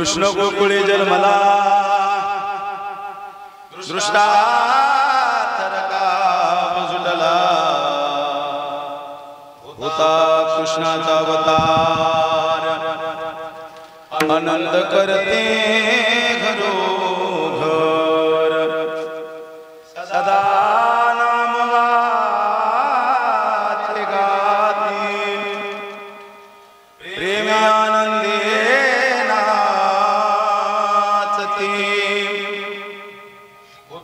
कृष्ण गोकुळे जन्मला दृष्टांतरका सुटला होता कृष्णाचा अवतार आनंद करते घरोघर सदा नामवाचे गाते प्रेम आनंदे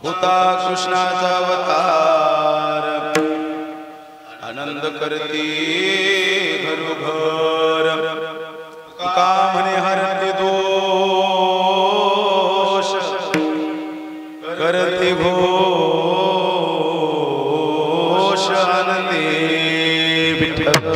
होता कृष्णाचा अवतार आनंद करते घरोघर का म्हणे हरते दोष करते घोष आनंदे विठ्ठल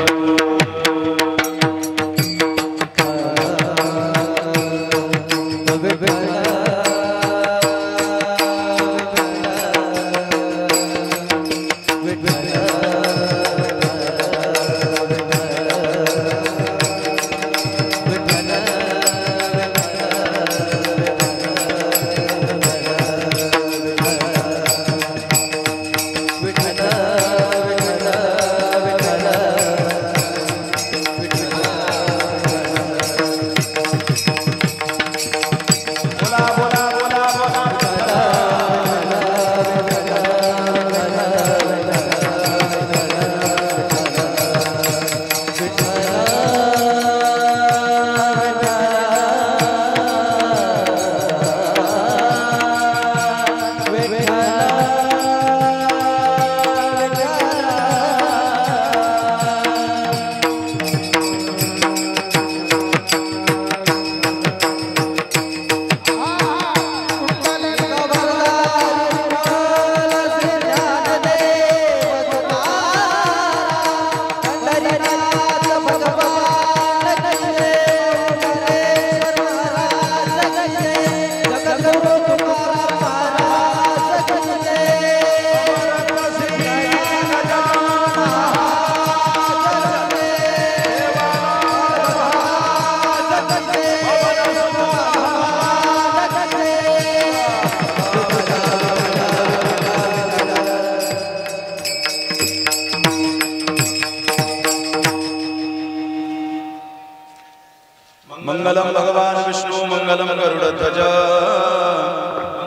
मंगलम भगवान विष्णु मंगलम गरुड़ध्वज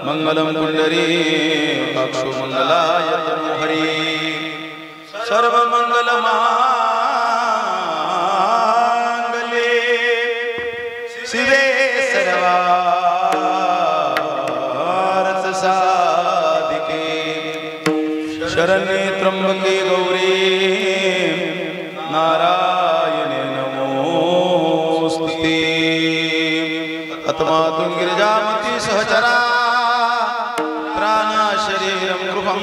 मंगलम पुंडरीकाक्षो मंगलाय तनोहरि सर्व मंगल मांगल्ये शिवे सर्वार्थ साधिके शरण्ये त्र्यंबके गौरी नारायणे नमोस्तुते आत्मातुं गिरिजामती सहचरा त्राणा शरीरं गृहं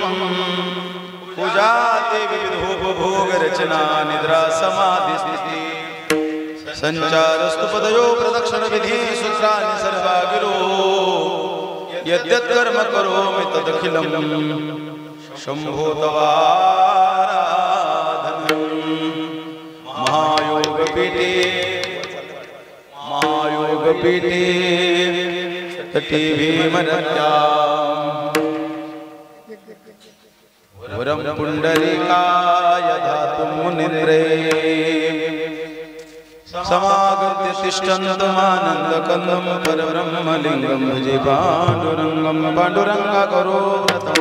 पूजा ते विविधोपभोग रचना निद्रा समाधि स्थिति संचारस्तु पदयो प्रदक्षिण विधि सूत्राणि सर्वा गिरो यद्यत् कर्म करोमि तदखिलं शंभो तवाराधनं महायोगपीठे तटे भीमनद्याम् वरं पुण्डरीकाय धातुं मुनिन्द्रे समागत्य तिष्ठन्तमानन्दकन्दं परब्रह्मलिङ्गं भजे पाण्डुरङ्गं पाण्डुरङ्गा करो व्रतं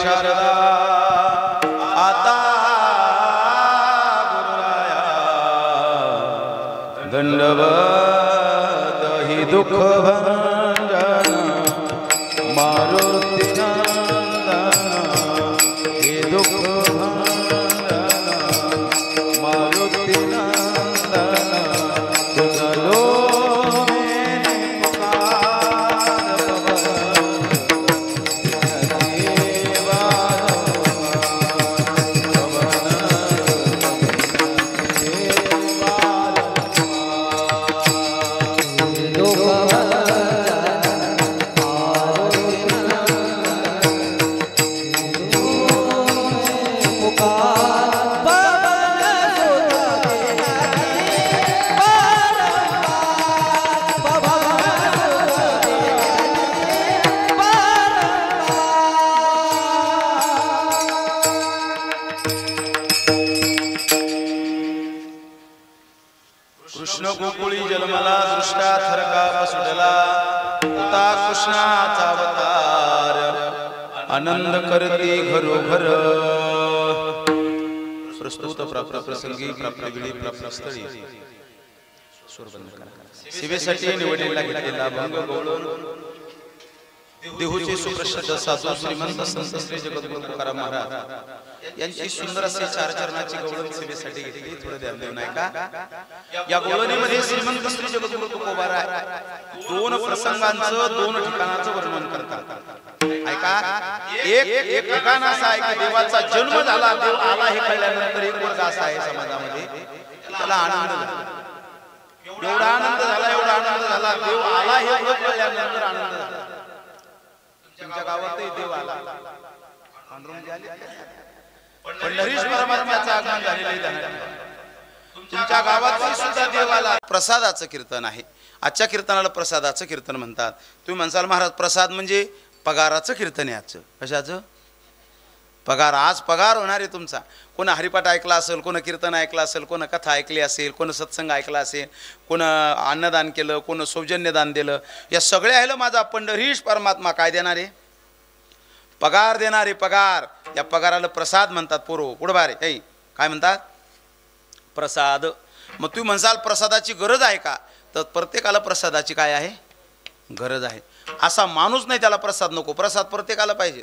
शारदा आता गुरुराया दंडवत हि दुःख भंजन मारुती नंदन हे दुःख भंजन मारुती नंदन तुझलो कृष्ण गोकुळी जन्मला दृष्टा थरका सुटला ता कृष्णाचा अवतार आनंद करती घरोघर प्रस्तुत प्राप्त प्रसंगी प्राप्त वेळी प्राप्त स्थळी सेवेसाठी निवडलेला घेतलेला भंग गवळून देहूचे सुप्रसिद्ध साधू श्रीमंत संत श्री जगद्गुरु तुकाराम महाराज यांची सुंदर असे चार चरणाची गवळण सेवेसाठी घेतली. थोडं ध्यान देऊ नाही का? या गवळणीमध्ये श्रीमंत श्री जगद्गुरु तुकोबारा दोन प्रसंगांचं दोन ठिकाणाचं वर्णन करतात. ऐका, एक ठिकाण असं आहे की देवाचा जन्म झाला, देव आला हे कळल्यानंतर एक वर्ग असा आहे समाजामध्ये त्याला आनंद झाला. एवढा आनंद झाला देव आला हे कळल्यानंतर आनंद झाला. तुमच्या गावातही देव आला, पंढरीश परमात्म्याचं आगमन झालेलं आहे. तुमच्या गावातही सुद्धा देव आला. प्रसादाचं कीर्तन आहे. आजच्या कीर्तनाला प्रसादाचं कीर्तन म्हणतात. तुम्ही म्हणसाल महाराज प्रसाद म्हणजे पगाराचं कीर्तन आहे. आजचं कशाचं? पगार. आज पगार होणार आहे तुमचा. कोण हरिपाठ ऐकला असेल, कोण कीर्तन ऐकलं असेल, कोण कथा ऐकली असेल, कोण सत्संग ऐकला असेल, कोण अन्नदान केलं, कोण सौजन्यदान दिलं. या सगळ्या ह्याला माझा पंढरीश परमात्मा काय देणार आहे? पगार देणार आहे. पगार. या पगाराला प्रसाद म्हणतात. पोरो पुढं बारे ऐ काय म्हणतात? प्रसाद. मग तुम्ही म्हणसाल प्रसादाची गरज आहे का? तर प्रत्येकाला प्रसादाची काय आहे? गरज आहे. असा माणूस नाही त्याला प्रसाद नको. प्रसाद प्रत्येकाला पाहिजे.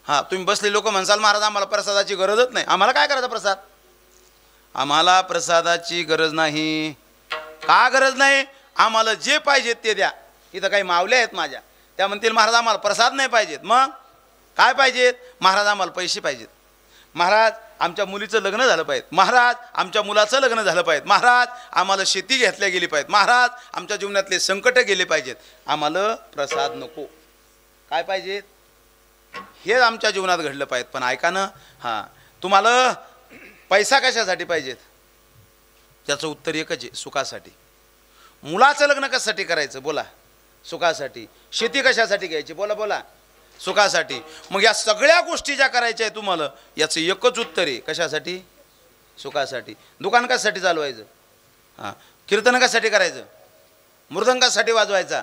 हां, तुम्ही बसले लोक म्हणसाल महाराज आम्हाला प्रसादाची गरजच नाही. आम्हाला काय करायचं प्रसाद? आम्हाला प्रसादाची गरज नाही. का गरज नाही? आम्हाला जे पाहिजे ते द्या. इथं काही मावले आहेत माझ्या, त्या म्हणतील महाराज आम्हाला प्रसाद नाही पाहिजेत. मग काय पाहिजेत? महाराज आम्हाला पैसे पाहिजेत. महाराज आमच्या मुलीचं लग्न झालं पाहिजे. महाराज आमच्या मुलाचं लग्न झालं पाहिजे. महाराज आम्हाला शेती घेतल्या गेली पाहिजे. महाराज आमच्या जीवनातले संकट गेले पाहिजेत. आम्हाला प्रसाद नको. काय पाहिजेत? हे आमच्या जीवनात घडलं पाहिजे. पण ऐका ना, हां, तुम्हाला पैसा कशासाठी पाहिजेत? त्याचं उत्तर एकच आहे, सुखासाठी. मुलाचं लग्न कशासाठी करायचं बोला? सुखासाठी. शेती कशासाठी घ्यायची? बोला बोला. सुखासाठी. मग या सगळ्या गोष्टी ज्या करायच्या आहे तुम्हाला, याचं एकच उत्तर आहे. कशासाठी? सुखासाठी. दुकान कशासाठी चालवायचं? हां. कीर्तन कशासाठी करायचं? मृदंगासाठी वाजवायचा.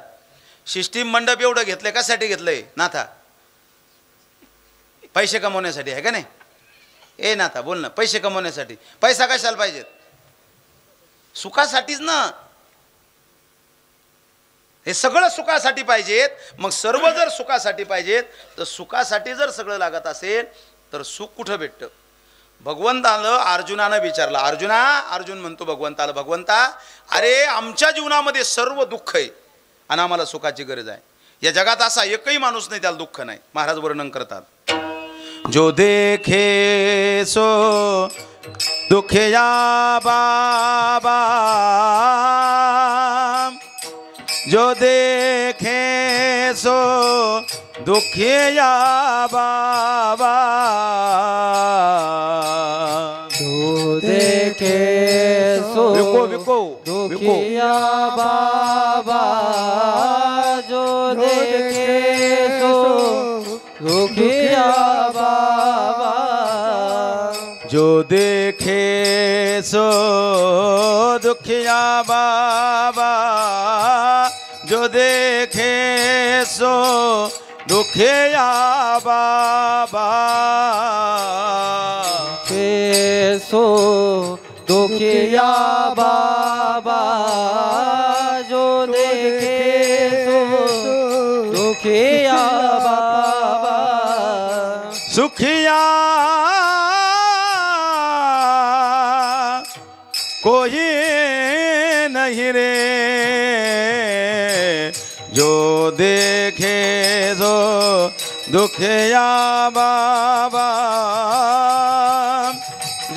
सिस्टीम मंडप एवढं घेतलंय कशासाठी घेतलंय? नाथा पैसे कमवण्यासाठी आहे का नाही? ए नाथा बोल ना. पैसे कमवण्यासाठी. पैसा कशाला पाहिजेत? सुखासाठीच ना. हे सगळं सुखासाठी पाहिजेत. मग सर्व जर सुखासाठी पाहिजेत तर सुखासाठी जर सगळं लागत असेल तर सुख कुठं भेटतं? भगवंतानं अर्जुनानं विचारलं. अर्जुन म्हणतो भगवंताला, भगवंता अरे आमच्या जीवनामध्ये सर्व दुःख आहे आणि आम्हाला सुखाची गरज आहे. या जगात असा एकही माणूस नाही त्याला दुःख नाही. महाराज वर्णन करतात. जो देखे सो दुखया बाबा, जो देखे सो दुखया बाबा, जो देखे सो दुखिया बाबा, जो देखे सो दुखिया बाबा, जो देखे सो दुखिया बाबा, जो देखे सो दुखिया बाबा, सो दुखिया बाबा, जो देखे सो दुखिया बाबा, सुखिया कोई नहीं रे, जो देखे सो दुखिया बाबा,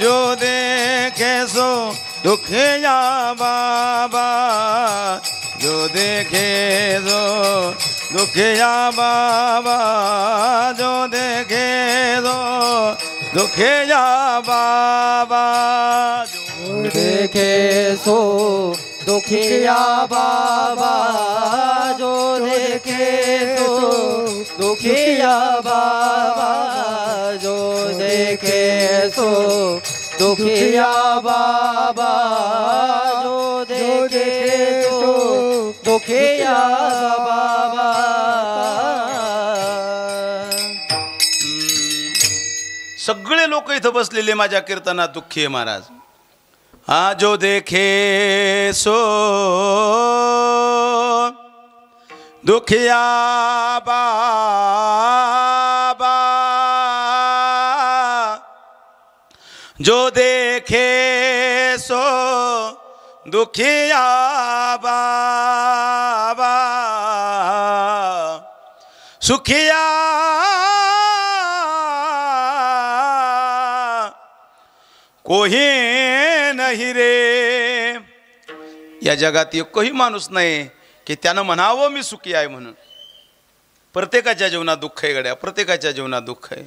जो देखे सो दुखिया बाबा, जो देखे सो दुखिया बाबा, जो देखे सो दुखिया बाबा, जो देखे सो दुखिया बाबा, जो देखे सो दुखिया बाबा, जो देखे सो दुखिया बाबा, जो देखे सो दुखिया बाबा. सगळे लोक इथं बसलेले माझ्या कीर्तनात दुःखी आहे महाराज. हा जो देखे सो दुखिया बाबा, जो देखे सो दुखिया बाबा, सुखिया कोही नाही रे. या जगात एकही माणूस नाही की त्यानं म्हणावं मी सुखी आहे म्हणून. प्रत्येकाच्या जीवनात दुःख आहे गड्या, प्रत्येकाच्या जीवनात दुःख आहे.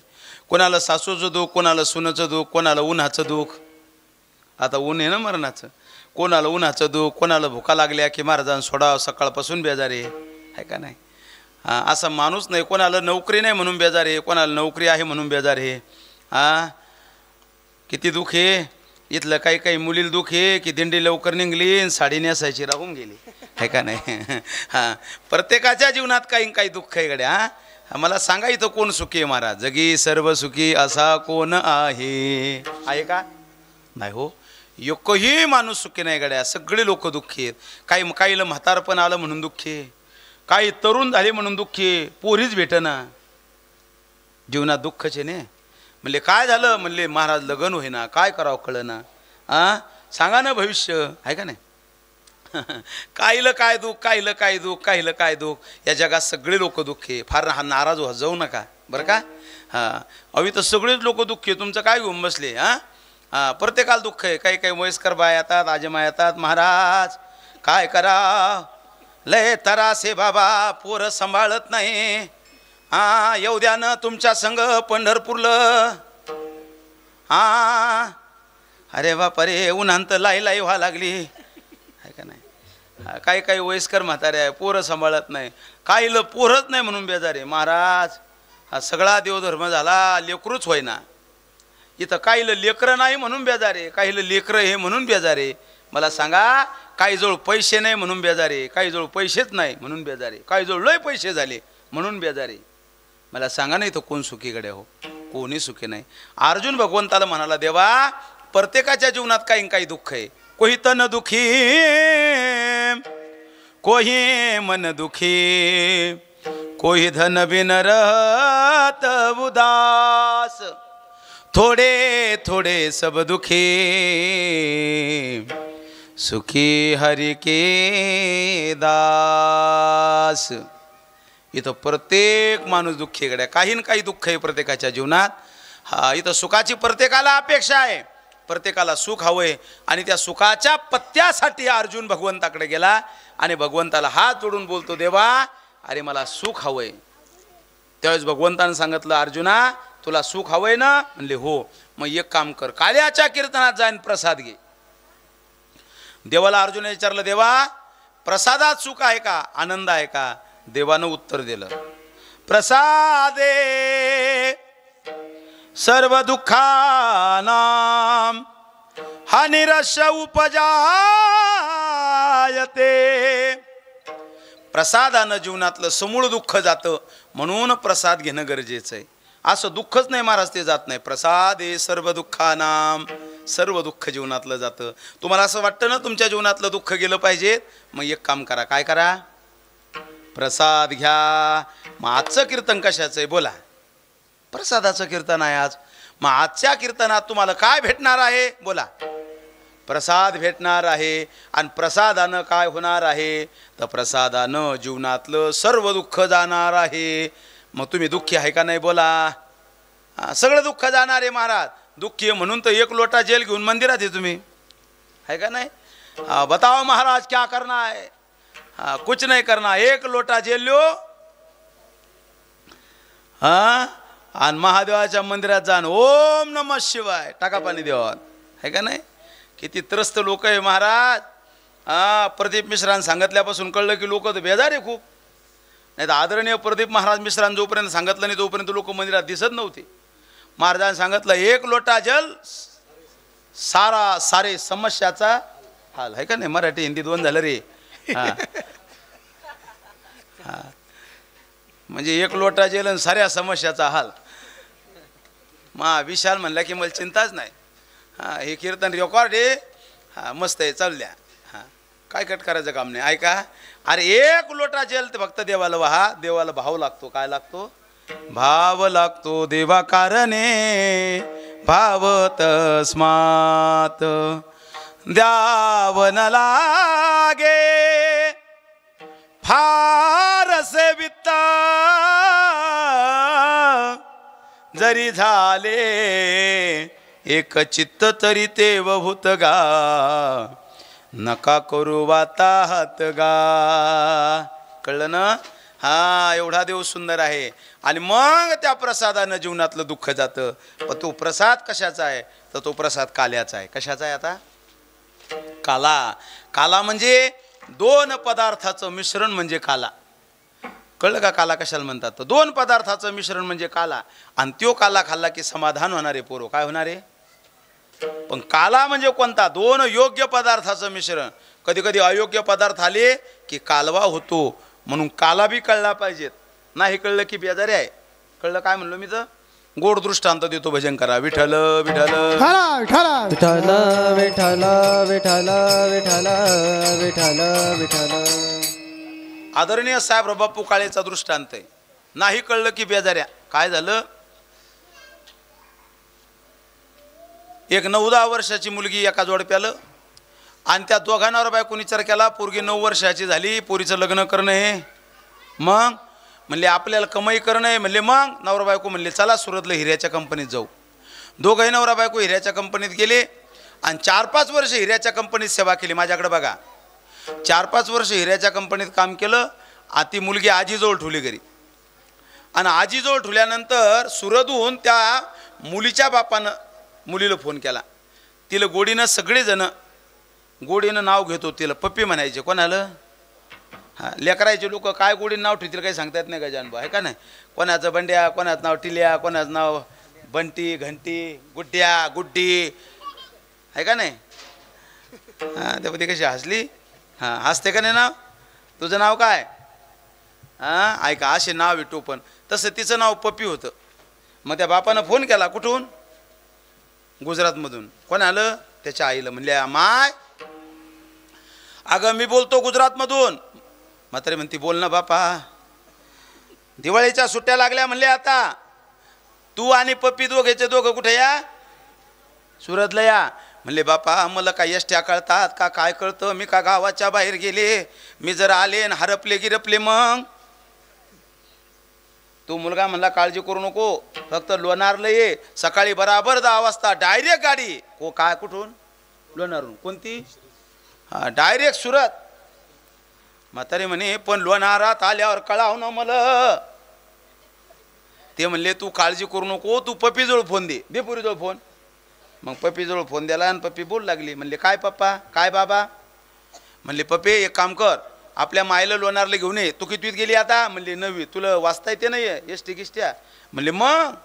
कोणाला सासूचं दुःख, कोणाला सुनाचं दुःख, कोणाला उन्हाचं दुःख. आता ऊन आहे ना मरणाचं. कोणाला उन्हाचं दुःख, कोणाला भुका लागल्या की महाराजांना सोडावं सकाळपासून बेजार आहे का नाही? हां, असा माणूस नाही. कोणाला नोकरी नाही म्हणून बेजार आहे, कोणाला नोकरी आहे म्हणून बेजार आहे. हां, किती दुःख आहे. इथलं काही काही मुलीला दुःख आहे की दिंडी लवकर निघली आणि साडी नेसायची राहून गेली आहे का नाही? हां, प्रत्येकाच्या जीवनात काही काही दुःख आहे गड्या. हां, मला सांगा इथं कोण सुखी आहे महाराज? जगी सर्व सुखी असा कोण आहे का? नाही हो, एकही माणूस सुखी नाही गड्या. सगळे लोक दुःखी आहेत. काहीला म्हातारपण आलं म्हणून दुःखी आहे, काही तरुण झाले म्हणून दुःखी आहे, पोरीच भेटना. जीवनात दुःखच आहे ने. म्हणले काय झालं? म्हणले महाराज लग्न होईना, काय करावं कळना. हां, सांगा ना भविष्य आहे का नाही? काहीलं काय दुःख, काहीलं काय दुःख, काहीलं काय दुःख. या जगात सगळे लोक दुःखी. फार नाराज हो जाऊ नका बरं का. हां, अवी तर सगळेच लोक दुःखी आहे. तुमचं काय घेऊन बसले? हां हां, प्रत्येकाला दुःख आहे. काही काही वयस्कर बाया येतात, आजमा येतात. महाराज काय करा, लय तरासे बाबा, पोरं सांभाळत नाही. हां, येऊ द्या ना तुमच्या संग पंढरपूरलं. हां, अरे बापा रे, उन्हांत लाई व्हा लागली आहे का नाही? काही काही वयस्कर म्हातारे आहे, पोरं सांभाळत नाही, काहीला पोरच नाही म्हणून बेजार आहे. महाराज हा सगळा देवधर्म झाला, लेकरूच होईना. इथं काहीला लेकरं नाही म्हणून बेजार आहे, काहीला लेकरं हे म्हणून बेजार आहे. मला सांगा, काही जवळ पैसे नाही म्हणून बेजार आहे, काही जवळ पैसेच नाही म्हणून बेजार आहे, काही जवळ लय पैसे झाले म्हणून बेजार आहे. मला सांगा ना, इथं कोण सुखीकडे हो? कोणी सुखी नाही. अर्जुन भगवंताला म्हणाला, देवा प्रत्येकाच्या जीवनात काही काही दुःख आहे. कोही तन दुखी, कोही मन दुखी, कोही धन बिन रहत उदास, थोडे थोडे सब दुखी, सुखी हरि के दास. इथं प्रत्येक माणूस दुःखीकडे, काही ना काही दुःख आहे प्रत्येकाच्या जीवनात. हा, इथं सुखाची प्रत्येकाला अपेक्षा आहे, प्रत्येकाला सुख हवंय. आणि त्या सुखाच्या पत्त्यासाठी अर्जुन भगवंताकडे गेला आणि भगवंताला हात जोडून बोलतो, देवा अरे मला सुख हवंय. त्यावेळेस भगवंतानं सांगितलं, अर्जुना तुला सुख हवंय ना? म्हणले हो. मग एक काम कर, काल्याच्या कीर्तनात जाईन प्रसाद घे. देवाला अर्जुन विचारलं, देवा प्रसादात सुख आहे का, आनंद आहे का? देवानं उत्तर दिलं, प्रसादे सर्व दुःखानां हानिरस्य उपजायते. प्रसादानं जीवनातलं समूळ दुःख जातं, म्हणून प्रसाद घेणं गरजेचं आहे. असं दुःखच नाही महाराज ते जात नाही. प्रसादे सर्व दुःखानां, सर्व दुःख जीवनातलं जातं. तुम्हाला असं वाटतं ना तुमच्या जीवनातलं दुःख गेलं पाहिजे? मग एक काम करा, काय करा? प्रसाद घ्या. मग आजचं कीर्तन कशाचं आहे बोला? प्रसादाचं कीर्तन आहे आज. मग आजच्या कीर्तनात तुम्हाला काय भेटणार आहे बोला? प्रसाद भेटणार आहे. आणि प्रसादानं काय होणार आहे? तर प्रसादानं जीवनातलं सर्व दुःख जाणार आहे. मग तुम्ही दुःखी आहे का नाही बोला? सगळं दुःख जाणार आहे महाराज. दुःखी आहे म्हणून तर एक लोटा जेल घेऊन मंदिरात आहे तुम्ही, आहे का नाही? बताओ महाराज क्या करना है? कुछ नहीं करना, एक लोटा जेल लो आणि महादेवाच्या मंदिरात जाण, ओम नमः शिवाय, टाका पाणी देवात, आहे का नाही? किती त्रस्त लोक आहे महाराज. प्रदीप मिश्रांनी सांगितल्यापासून कळलं की लोक तर बेजार आहे खूप. नाही तर आदरणीय प्रदीप महाराज मिश्रांनी जोपर्यंत सांगितलं नाही तोपर्यंत लोक मंदिरात दिसत नव्हते. महाराजांनी सांगितलं, एक लोटा जल सारे समस्याचा हाल, आहे का नाही? मराठी हिंदी दोन झालं रे. म्हणजे एक लोटा जेल आणि साऱ्या समस्याचा हाल. विशाल म्हणला की मला चिंताच नाही. हे कीर्तन रेकॉर्ड आहे, मस्त आहे, चालू द्या. काय कट करायचं काम नाही. ऐका, अरे एक लोटा जेल ते फक्त देवाला वाहा. देवाला भाव लागतो. काय लागतो? भाव लागतो. देवा कारणे भाव तस्मात द्यावन लागे फार सेवित जरी झाले एक चित्त तरी तेव भूत गा नका करू वाताहत गा. कळलं ना? एवढा देव सुंदर आहे. आणि मग त्या प्रसादानं जीवनातलं दुःख जातं. पण तो प्रसाद कशाचा आहे? तर तो प्रसाद काल्याचा आहे. कशाचा आहे? आता काला. काला म्हणजे दोन पदार्थाचं मिश्रण म्हणजे काला. कळलं का? काला कशाला म्हणतात? तर दोन पदार्थाचं मिश्रण म्हणजे काला. आणि तो काला खाल्ला की समाधान होणार आहे पोरो. काय होणार आहे? पण काला म्हणजे कोणता? दोन योग्य पदार्थाचं मिश्रण. कधी कधी अयोग्य पदार्थ आले की कालवा होतो. म्हणून काला बी कळला पाहिजेत. नाही कळलं की बेजारी आहे. कळलं काय म्हणलो मी? तर गोड दृष्टांत देतो. भजन करा. विठ्ठल विठ्ठल विठ्ठल विठ्ठल विठ्ठल विठ्ठल विठ्ठल विठ्ठल. आदरणीय साहेब बाप्पू काळेचा दृष्टांत आहे. नाही कळलं की बेजाऱ्या. काय झालं? एक 9-10 वर्षाची मुलगी एका जोडप्यालं, आणि त्या दोघांवर बायकोनी विचार केला, पोरगी 9 वर्षाची झाली, पोरीचं लग्न करणं हे. मग म्हणले आपल्याला कमाई करणं आहे. म्हणले मग नवरा बायको म्हणले चला सुरतला हिऱ्याच्या कंपनीत जाऊ. दोघंही नवरा बायको हिऱ्याच्या कंपनीत गेले आणि 4-5 वर्ष हिऱ्याच्या कंपनीत सेवा केली. माझ्याकडे बघा, 4-5 वर्ष हिऱ्याच्या कंपनीत काम केलं. ती मुलगी आजीजवळ ठेवली घरी. आणि आजीजवळ ठेवल्यानंतर सुरतहून त्या मुलीच्या बापानं मुलीला फोन केला. तिला गोडीनं सगळेजण गोडीनं नाव घेतो तिला पप्पी म्हणायचे. कोणाला? हां, लेकरायचे लोक काय गोडीनं नाव ठेवतील काही सांगता येत नाही गजानबा, आहे का नाही. कोणाचं बंड्या, कोणाचं नाव टिल्या, कोणाचं नाव बंटी, घंटी, गुड्ड्या, गुड्डी, आहे का नाही. हां, त्यामध्ये कशी हसली. हां, हसते का नाही. नाव तुझं नाव काय? हां, ऐका असे नाव आहे टोपण. तसं तिचं नाव पप्पी होतं. मग त्या बापानं फोन केला. कुठून? गुजरातमधून. कोण आलं? त्याच्या आईला. म्हणले माय अगं मी बोलतो गुजरातमधून. म्हातारी म्हणती बोल ना बापा. दिवाळीच्या सुट्ट्या लागल्या म्हणले आता. तू आणि पप्पी दोघं कुठे या? सुरतला या. म्हणले बापा मला काय एसट्या कळतात का काय कळतं, मी का गावाच्या बाहेर गेले, मी जर आले न हरपले गिरपले मग. तू मुलगा म्हणला काळजी करू नको, फक्त लोणारला ये सकाळी बराबर 10 वाजता डायरेक्ट गाडी. काय कुठून? लोणारून. कोणती? हां, डायरेक्ट सुरत. म्हातारी म्हणे पण लोणारात आल्यावर कळाव ना मला. ते म्हणले तू काळजी करू नको, तू पप्पीजवळ फोन दे. दे पुरीजवळ फोन. मग पप्पीजवळ फोन द्याला आणि पप्पी बोल लागली. म्हणले काय पप्पा, काय बाबा? म्हणले पप्पे एक काम कर, आपल्या मायला लोणारला घेऊन ये. तू कितवीत गेली आता? म्हणले 9वी. तुला वाचता येते नाही एसटी गिष्ट्या? म्हणले मग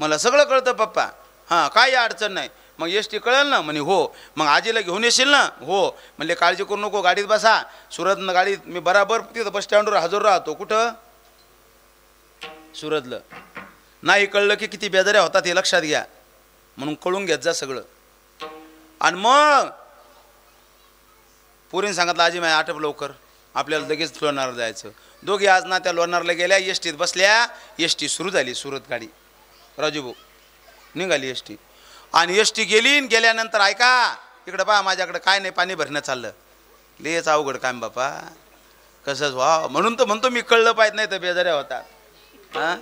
मला सगळं कळतं पप्पा. हां, काय अडचण नाही. मग एसटी कळेल ना? म्हणे हो. मग आजीला घेऊन येशील ना? हो. म्हणले काळजी करू नको, गाडीत बसा. सुरतनं गाडीत मी बराबर तिथं बस स्टँडवर हजर राहतो. कुठं? सुरतलं. नाही कळलं की किती बेजाऱ्या होतात हे लक्षात घ्या, म्हणून कळून घेत जा सगळं. आणि मग पोरीने सांगितलं आजी माय आटप लवकर, आपल्याला लगेच लोणारला जायचं. दोघी आज ना त्या लोणारला गेल्या, एसटीत बसल्या. एसटी सुरू झाली. सुरत गाडी राजूभाऊ निघाली एसटी. आणि एसटी गेली. गेल्यानंतर ऐका इकडं पहा, माझ्याकडं काय नाही, पाणी भरणं चाललं. लेच अवघड काम बापा, कसंच व्हा. म्हणून तर म्हणतो मी कळलं पाहिजे, नाही तर बेजाऱ्या होता. हां,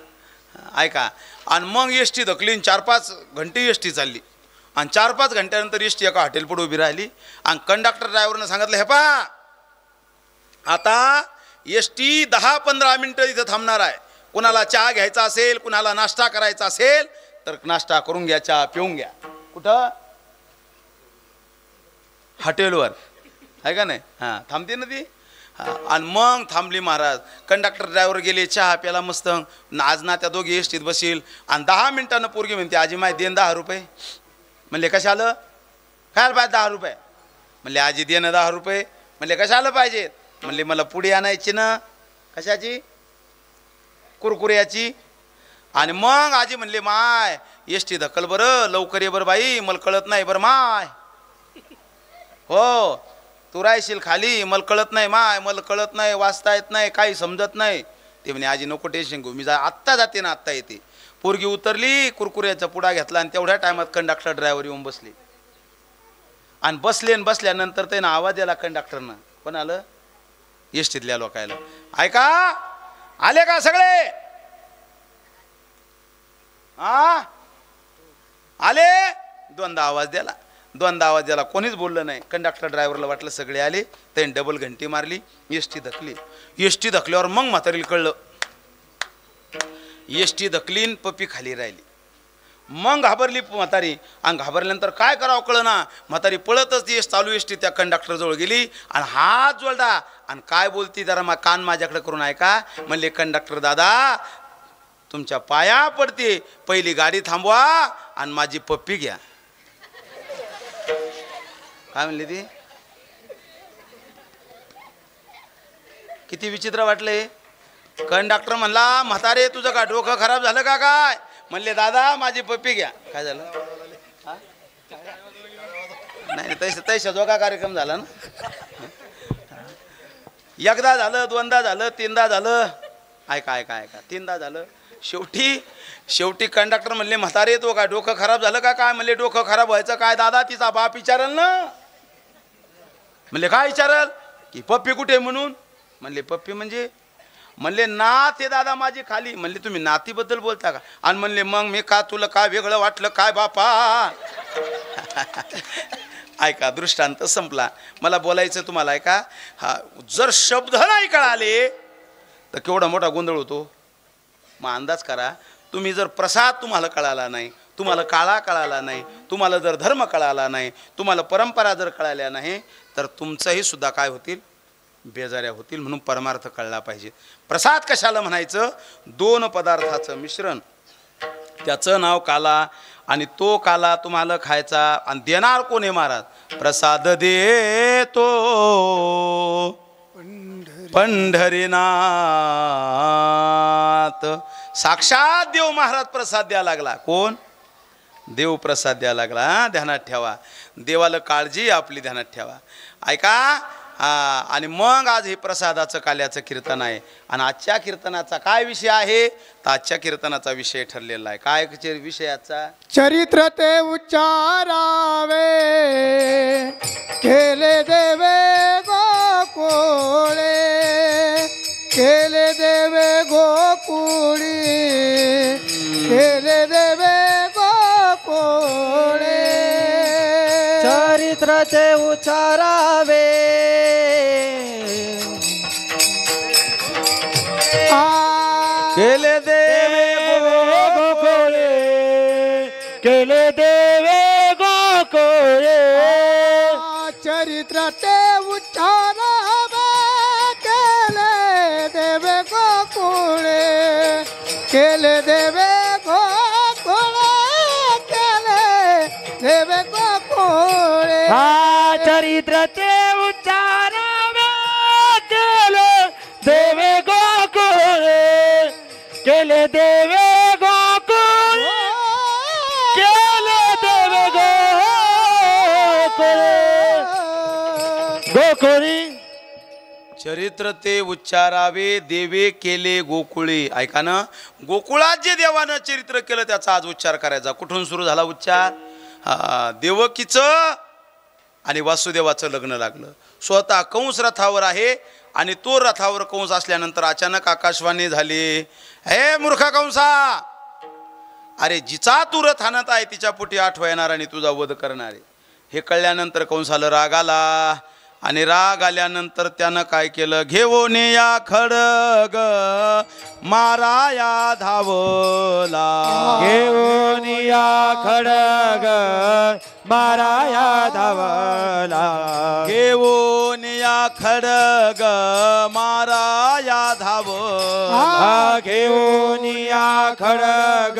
ऐका. आणि मग एसटी धकलीन 4-5 घंटे एसटी चालली. आणि 4-5 घंट्यानंतर एसटी एका हॉटेल पुढे उभी राहिली. आणि कंडक्टर ड्रायव्हरनं सांगितलं हे पा आता एसटी 10-15 मिनटं इथं थांबणार आहे. कुणाला चहा घ्यायचा असेल, कुणाला नाश्ता करायचा असेल तर नाश्ता करून घ्या, चहा पिऊन घ्या. कुठं? हॉटेलवर, आहे का नाही. हां, थांबते ना ती. हां, आणि मग थांबली महाराज. कंडक्टर ड्रायव्हर गेले, चहा प्याला मस्त. आज ना त्या दोघी एसटीत बसील. आणि 10 मिनिटानं पोरगी म्हणते आजी माय देन 10 रुपये. म्हणले कशाला? खायला पाहिजे 10 रुपये. म्हणले आजी दे ना 10 रुपये. म्हणले कशाला पाहिजे? म्हणले मला पुडी आणायची ना. कशाची? कुरकुऱ्याची. आणि मग आजी म्हणले माय एसटी धक्कल बरं, लवकर ये बरं बाई, मला कळत नाही बरं माय. हो तू राहशील खाली, मला कळत नाही माय, मला कळत नाही, वाचता येत नाही, काही समजत नाही. ते म्हणे आजी नको टेन्शन घेऊ, मी आत्ता जाते ना आत्ता येते. पोरगी उतरली, कुरकुऱ्याचा पुडा घेतला आणि तेवढ्या टायमात कंडक्टर ड्रायव्हर येऊन बसले. आणि बसल्यानंतर त्यानं आवाज दिला कंडक्टरनं. पण आलं? एसटीतल्या लोकायला. ऐका आले का सगळे? हा आले? दोनदा आवाज दिला. कोणीच बोललं नाही. कंडक्टर ड्रायव्हरला वाटलं सगळे आले. त्याने डबल घंटी मारली. एसटी धकली. एसटी धकल्यावर मग म्हातारीला कळलं. एसटी धकलीन पप्पी खाली राहिली. मग घाबरली म्हातारी. आणि घाबरल्यानंतर काय करावं कळलं ना. म्हातारी पळतच ती चालू एसटी त्या कंडक्टरजवळ गेली आणि हात जोडला. आणि काय बोलती जरा कान माझ्याकडे करून ऐका. म्हणले कंडक्टर दादा तुमच्या पाया पडते, पहिली गाडी थांबवा आणि माझी पप्पी घ्या. काय म्हणली ती? किती विचित्र वाटले. कंडक्टर म्हणला म्हातारे तुझं का डोकं खराब झालं का काय? म्हणले दादा माझी पप्पी घ्या. काय झालं? नाही तैसा जो का कार्यक्रम झाला ना. एकदा झालं, दोनदा झालं, तीनदा झालं. ऐका 3दा झालं. शेवटी कंडक्टर म्हणले म्हातारे तो काय डोकं खराब झालं का काय? म्हणले डोकं खराब व्हायचं काय दादा, तिचा बाप विचारल ना. म्हणले काय विचारल? की पप्पी कुठे म्हणून. म्हणले पप्पी म्हणजे? म्हणले नात हे दादा माझी खाली. म्हणले तुम्ही नातीबद्दल बोलता का? आणि म्हणले मग मी का तुला काय वेगळं वाटलं काय बापा? ऐका दृष्टांत संपला. मला बोलायचं तुम्हाला ऐका. हा जर शब्द नाही कळाले तर केवढा मोठा गोंधळ होतो. मग अंदाज करा. तुम्ही जर प्रसाद तुम्हाला कळाला नाही, तुम्हाला काळा कळाला नाही, तुम्हाला जर धर्म कळाला नाही, तुम्हाला परंपरा जर कळाल्या नाही, तर तुमचंही सुद्धा काय होतील, बेजाऱ्या होतील. म्हणून परमार्थ कळला पाहिजे. प्रसाद कशाला म्हणायचं? दोन पदार्थाचं मिश्रण, त्याचं नाव काला, आणि तो काला तुम्हाला खायचा. आणि देणार कोण आहे महाराज? प्रसाद देतो पंढरीनाथ. साक्षात देव महाराज प्रसाद द्या लागला. कोण? देव प्रसाद द्या लागला. ध्यानात ठेवा, देवाला काळजी आपली ध्यानात ठेवा. ऐका. आणि मग आज हे प्रसादाचं काल्याचं कीर्तन आहे. आणि आजच्या कीर्तनाचा काय विषय आहे? तर आजच्या कीर्तनाचा विषय ठरलेला आहे. काय विषयाचा? चरित्र ते उच्चारावे केले देवे गोकुळे, केले देवे गोकुळी, केले देवे गोकुळे. चरित्र ते उच्चारावे केले देवे गोकुळे, केले देवे गोकुळे. चरित्र ते उच्चारावे केले देवे गोकुळे, केले देवे गोकुळे, केले देवे गोकुळे. चरित्र ते उच्चारावे केले देवे गोकुळे, केले देवे गोकुळे, केले देवे गोकुळे, गोकुळी. चरित्र ते उच्चारावे देवे केले गोकुळी. ऐका ना, गोकुळात जे देवानं चरित्र केलं त्याचा आज उच्चार करायचा. कुठून सुरू झाला उच्चार? देवकीचं आणि वासुदेवाचं लग्न लागलं. स्वतः कंस रथावर आहे आणि तो रथावर कंस असल्यानंतर अचानक आकाशवाणी झाली, हे मूर्ख कंसा, अरे जिचा तू रथ आणत आहे तिच्या पोटी आठवा येणार आणि तुझा वध करणार आहे. हे कळल्यानंतर कंसाला राग आला. आणि राग आल्यानंतर त्यानं काय केलं? घेऊन या खडग माराया धावला, घेऊन या खडग माराया धावला, घेऊन या खडग माराया धावला, घेऊन या खडग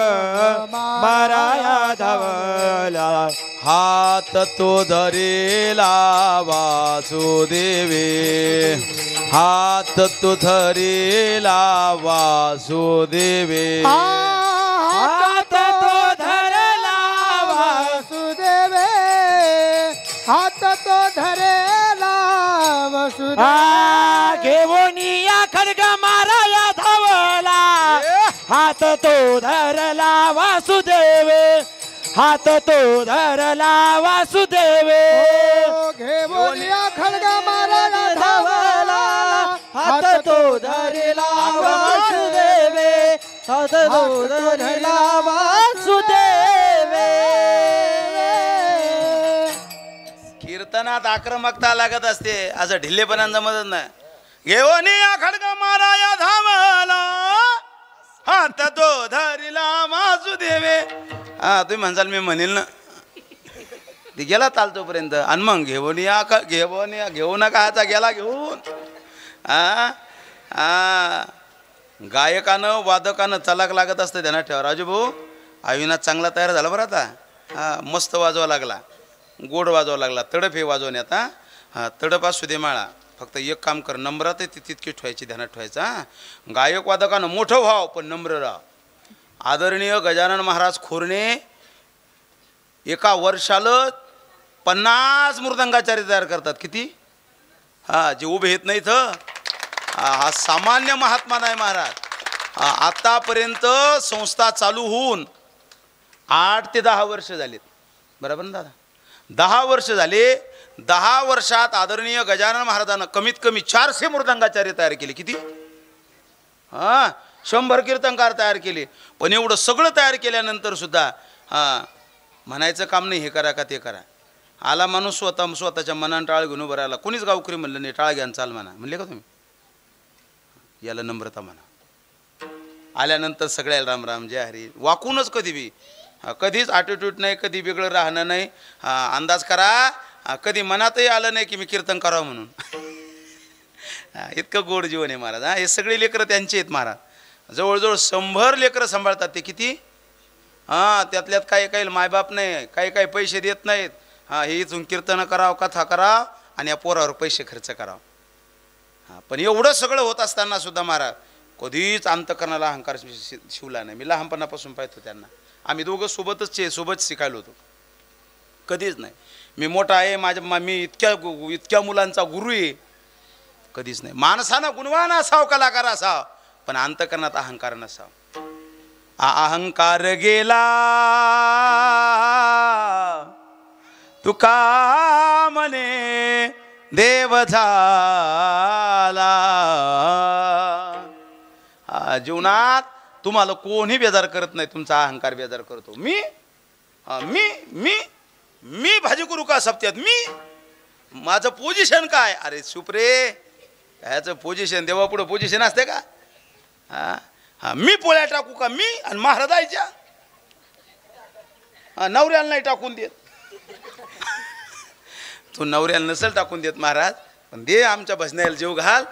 माराया धावला. हात तो धरेला वासुदेवे, हात तो धरेला वासुदेवे, हात तो धरला वासुदेवे, हात तो धरेला वासुदेवे. घेऊन या खडग माराया धावला, हात तो धरला वासुदेवे, हात तो धरला वासुदेवे. घेऊन या खडग माराया धावला, हात तो धरला वासुदेवे, हात तो धरला वासुदेवे. कीर्तनात आक्रमकता लागत असते, असं ढिल्लेपणा जमत नाही. घेऊन या खडग माराया धावला, हात तो धरिला वासुदेवे. तुम्ही म्हणसाल मी म्हणेल ना, ती गेला तालतोपर्यंत. आणि मग घेऊन या घेऊ नका ह्याचा गेला घेऊन. गायकानं वादकानं चलाक लागत असतं, त्यांना ठेवा. राजू भाऊ अविनाश चांगला तयार झाला बरं आता. मस्त वाजवा लागला, गोड वाजवा लागला. तडप हे वाजवण्यात. तडप असू दे माळा, फक्त एक काम कर, नम्रात ती तितकी ठेवायची, ध्यानात ठेवायचा. गायक वादकानं मोठं व्हाव पण नम्र राहा. आदरणीय गजानन महाराज खोरणे एका वर्षाला 50 मृदंगाचारी तयार करतात. किती? जे उभे येत नाहीत, हा सामान्य महात्मा नाही महाराज. आतापर्यंत संस्था चालू होऊन 8 ते 10 वर्ष झालीत. बरोबर ना दादा? 10 वर्ष झाले. 10 वर्षात आदरणीय गजानन महाराजांना कमीत कमी 400 मृदंगाचार्य तयार केले. किती? 100 कीर्तनकार तयार केले. पण एवढं सगळं तयार केल्यानंतर सुद्धा म्हणायचं काम नाही, हे करा का ते करा. आला माणूस स्वतःच्या मनानं टाळ घेऊन उभं राहिला. कोणीच गावकरी म्हणलं नाही, टाळ घ्या चाल म्हणा. म्हणले का तुम्ही? याला नम्रता म्हणा. आल्यानंतर सगळ्याला राम राम जय हरी वाकूनच कधी बी कधीच ॲटिट्यूड नाही, कधी वेगळं राहणं नाही. अंदाज करा, कधी मनातही आलं नाही की मी कीर्तन करावं म्हणून. इतकं गोड जीवन आहे महाराज. हे सगळे लेकरं त्यांचे आहेत महाराज. जवळजवळ 100 लेकरं सांभाळतात ते. किती? त्यातल्यात काही काही मायबाप नाही, काही काही पैसे देत नाहीत. हे इथून कीर्तन करावं, कथा करावं आणि या पोरावर पैसे खर्च करावं. पण एवढं सगळं होत असताना सुद्धा महाराज कधीच अंतकरणाला अहंकार शिवला नाही. मी लहानपणापासून पाहतो त्यांना. आम्ही दोघं सोबत शिकायलो होतो. कधीच नाही मी मोठा आहे मी इतक्या मुलांचा गुरु आहे, कधीच नाही. माणसानं गुणवान असावं, कलाकार असावं, पण अंतकरणात अहंकार नसावा. अहंकार गेला तुका म्हणे देव झाला. जीवनात तुम्हाला कोणी बेजार करत नाही, तुमचा अहंकार बेजार करतो. मी मी मी मी भाजी करू का सप्त्यात? माझं पोझिशन काय? अरे सुप्रे, ह्याचं पोझिशन देवापुढं पोझिशन असते का? मी पोळ्या टाकू का? मी आणि महाराजांच्या नवऱ्याला नाही टाकून देत. तू नवऱ्याला नसेल टाकून देत महाराज, पण दे आमच्या भजनाला जीव घाल,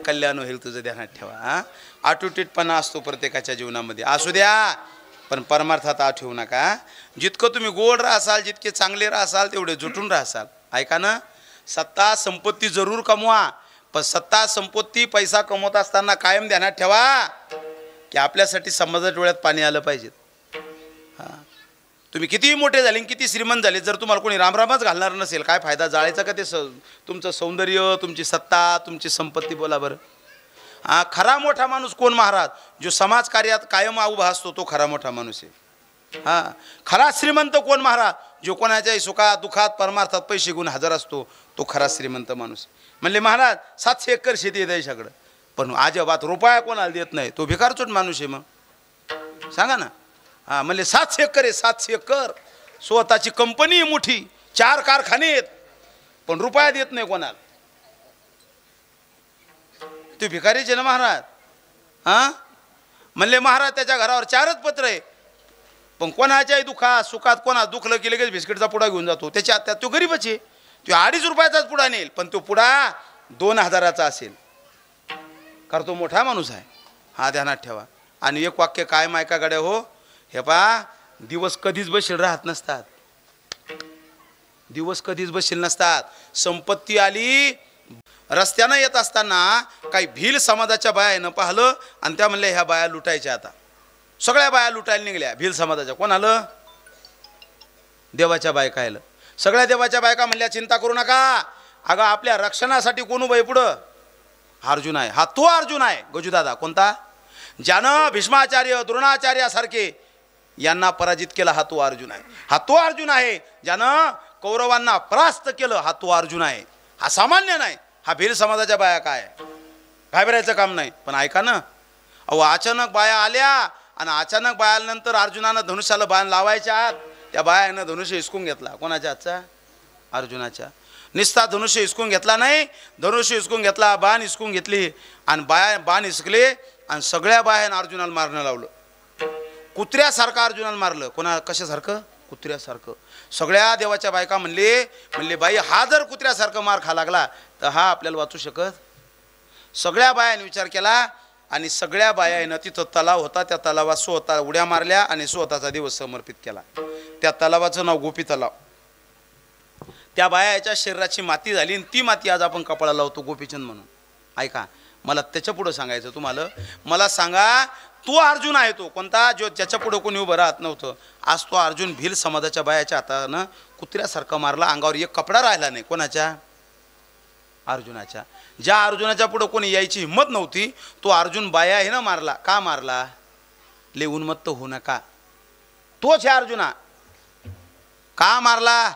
कल्याण होईल तुझं ध्यानात ठेवा. आटुटीटपणा असतो प्रत्येकाच्या जीवनामध्ये, असू द्या, पण परमार्थात आठवू नका. जितकं तुम्ही गोड राहसाल, जितके चांगले राहसाल, तेवढे जुटून राहसाल. ऐका ना, सत्ता संपत्ती जरूर कमवा, पण सत्ता संपत्ती पैसा कमवत असताना कायम ध्यानात ठेवा की आपल्यासाठी समाजाच्या डोळ्यात पाणी आलं पाहिजे. तुम्ही कितीही मोठे झाले, किती श्रीमंत झाले, जर तुम्हाला कोणी रामरामच घालणार नसेल, काय फायदा? जाळायचा का ते तुमचं सौंदर्य, तुमची सत्ता, तुमची संपत्ती? बोला बरं. खरा मोठा माणूस कोण महाराज? जो समाज कार्यात कायम उभा असतो, तो खरा मोठा माणूस आहे. खरा श्रीमंत कोण महाराज? जो कोणाच्याही सुखात दुखात परमार्थात पैसे गुण हजर असतो, तो खरा श्रीमंत माणूस. म्हणले महाराज 700 एकर शेती आहे देशाकडं, पण अजिबात रुपया कोणाला देत नाही, तो भिकारचोट माणूस आहे. मग सांगा ना. म्हणले 700 एकर आहे, 700 एकर, स्वतःची कंपनी मोठी, 4 कारखाने आहेत, पण रुपया देत नाही कोणाला. तू भिकारीचे ना महाराज. म्हणले महाराज त्याच्या घरावर 4च पत्र आहे, पण कोणाच्याही दुखात सुखात कोणा दुखलं की लगेच बिस्किटचा पुडा घेऊन जातो. त्याच्यात तो गरीबच आहे, तो 2.5 रुपयाचाच पुडा नेईल, पण तो पुडा 2000चा असेल, कारण तो मोठा माणूस आहे. ध्यानात ठेवा. आणि एक वाक्य काय मायका गड्या हो, हे पहा, दिवस कधीच बशील राहत नसतात, दिवस कधीच बशील नसतात. संपत्ती आली, रस्त्यानं येत असताना काही भील समाजाच्या बायानं पाहिलं आणि त्या म्हणल्या ह्या बाया लुटायच्या. आता सगळ्या बाया लुटायला निघल्या भील समाजाच्या. कोण आलं? देवाच्या बायका आलं. सगळ्या देवाच्या बायका म्हणल्या चिंता करू नका, अगं आपल्या रक्षणासाठी कोण उभं आहे पुढं? अर्जुन आहे. तो अर्जुन आहे गजूदादा. कोणता? ज्यानं भीष्माचार्य द्रोणाचार्यासारखे यांना पराजित केलं, तो अर्जुन आहे. तो अर्जुन आहे ज्यानं कौरवांना परास्त केलं, तो अर्जुन आहे. सामान्य नाही, भील समाजाच्या बाया काय घाबरायचं काम नाही. पण ऐका ना, अचानक बाया आल्या आणि अचानक बाया आल्यानंतर अर्जुनानं धनुष्याला बाण लावायच्या आत त्या बायानं धनुष्य हिसकून घेतला. कोणाच्या हातचा? अर्जुनाच्या. निस्ता धनुष्य हिसकून घेतला नाही, धनुष्य हिसकून घेतला, बाण हिसकून घेतली आणि बाया बाण हिसकले आणि सगळ्या बायानं अर्जुनाला मारणं लावलं. कुत्र्यासारखं अर्जुनाला मारलं. कोणा कशासारखं? कुत्र्यासारखं. सगळ्या देवाच्या बायका म्हणले बाई, हा जर कुत्र्यासारखं मार खा लागला तर हा आपल्याला वाचू शकत? सगळ्या बायाने विचार केला आणि सगळ्या बायानं तिथं तलाव होता, त्या तलावात स्वतः उड्या मारल्या आणि स्वतःचा दिवस समर्पित केला. त्या तलावाचं नाव गोपी तलाव. त्या बायाच्या शरीराची माती झाली आणि ती माती आज आपण कपाळाला लावतो गोपीचंद म्हणून. ऐका, मला त्याच्या पुढं सांगायचं तुम्हाला. मला सांगा, तो अर्जुन आहे तो कोणता? जो ज्याच्या पुढं कोणी उभं राहत नव्हतं. आज तो अर्जुन भील समाजाच्या बायाच्या हातानं कुत्र्यासारखं मारला, अंगावर एक कपडा राहिला नाही. कोणाच्या? अर्जुनाच्या. ज्या अर्जुनाच्या पुढं कोणी यायची हिंमत नव्हती, तो अर्जुन बाया आहे ना मारला. का मारला? लय उन्मत्त होऊ नका, तोच आहे अर्जुना. का मारला?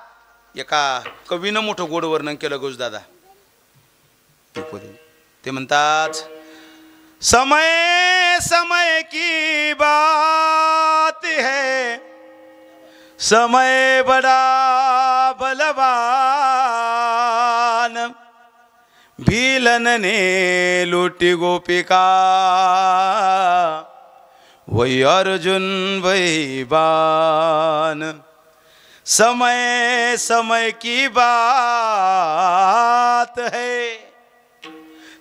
एका कवीनं मोठं गोड वर्णन केलं गजदादा. ते म्हणतात, समय समय की बात है, समय बड़ा बलवान, भीलन ने लूटी गोपिका, वही अर्जुन वही बान, समय समय की बात है,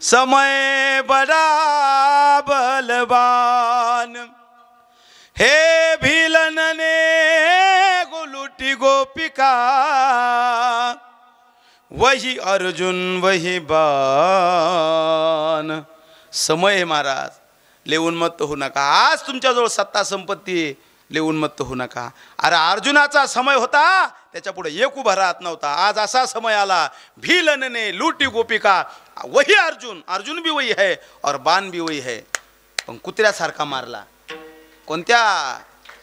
समय बड़ा बलवान। हे भीलन ने गुलूटी गोपिका, वही अर्जुन वही बान। समय आहे महाराज, लय उन्मत्त होऊ नका। आज तुमच्याजवळ सत्ता संपत्ती आहे, लय उन्मत्त होऊ नका। अरे अर्जुनाचा समय होता, त्याच्या पुढे एक उभा राहत नव्हता। आज असा समय आला, भीलनने लूटी गोपिका, वही अर्जुन, अर्जुन भी वही है और बाण भी वही है। पण कुत्र्यासारखा मारला। कोणत्या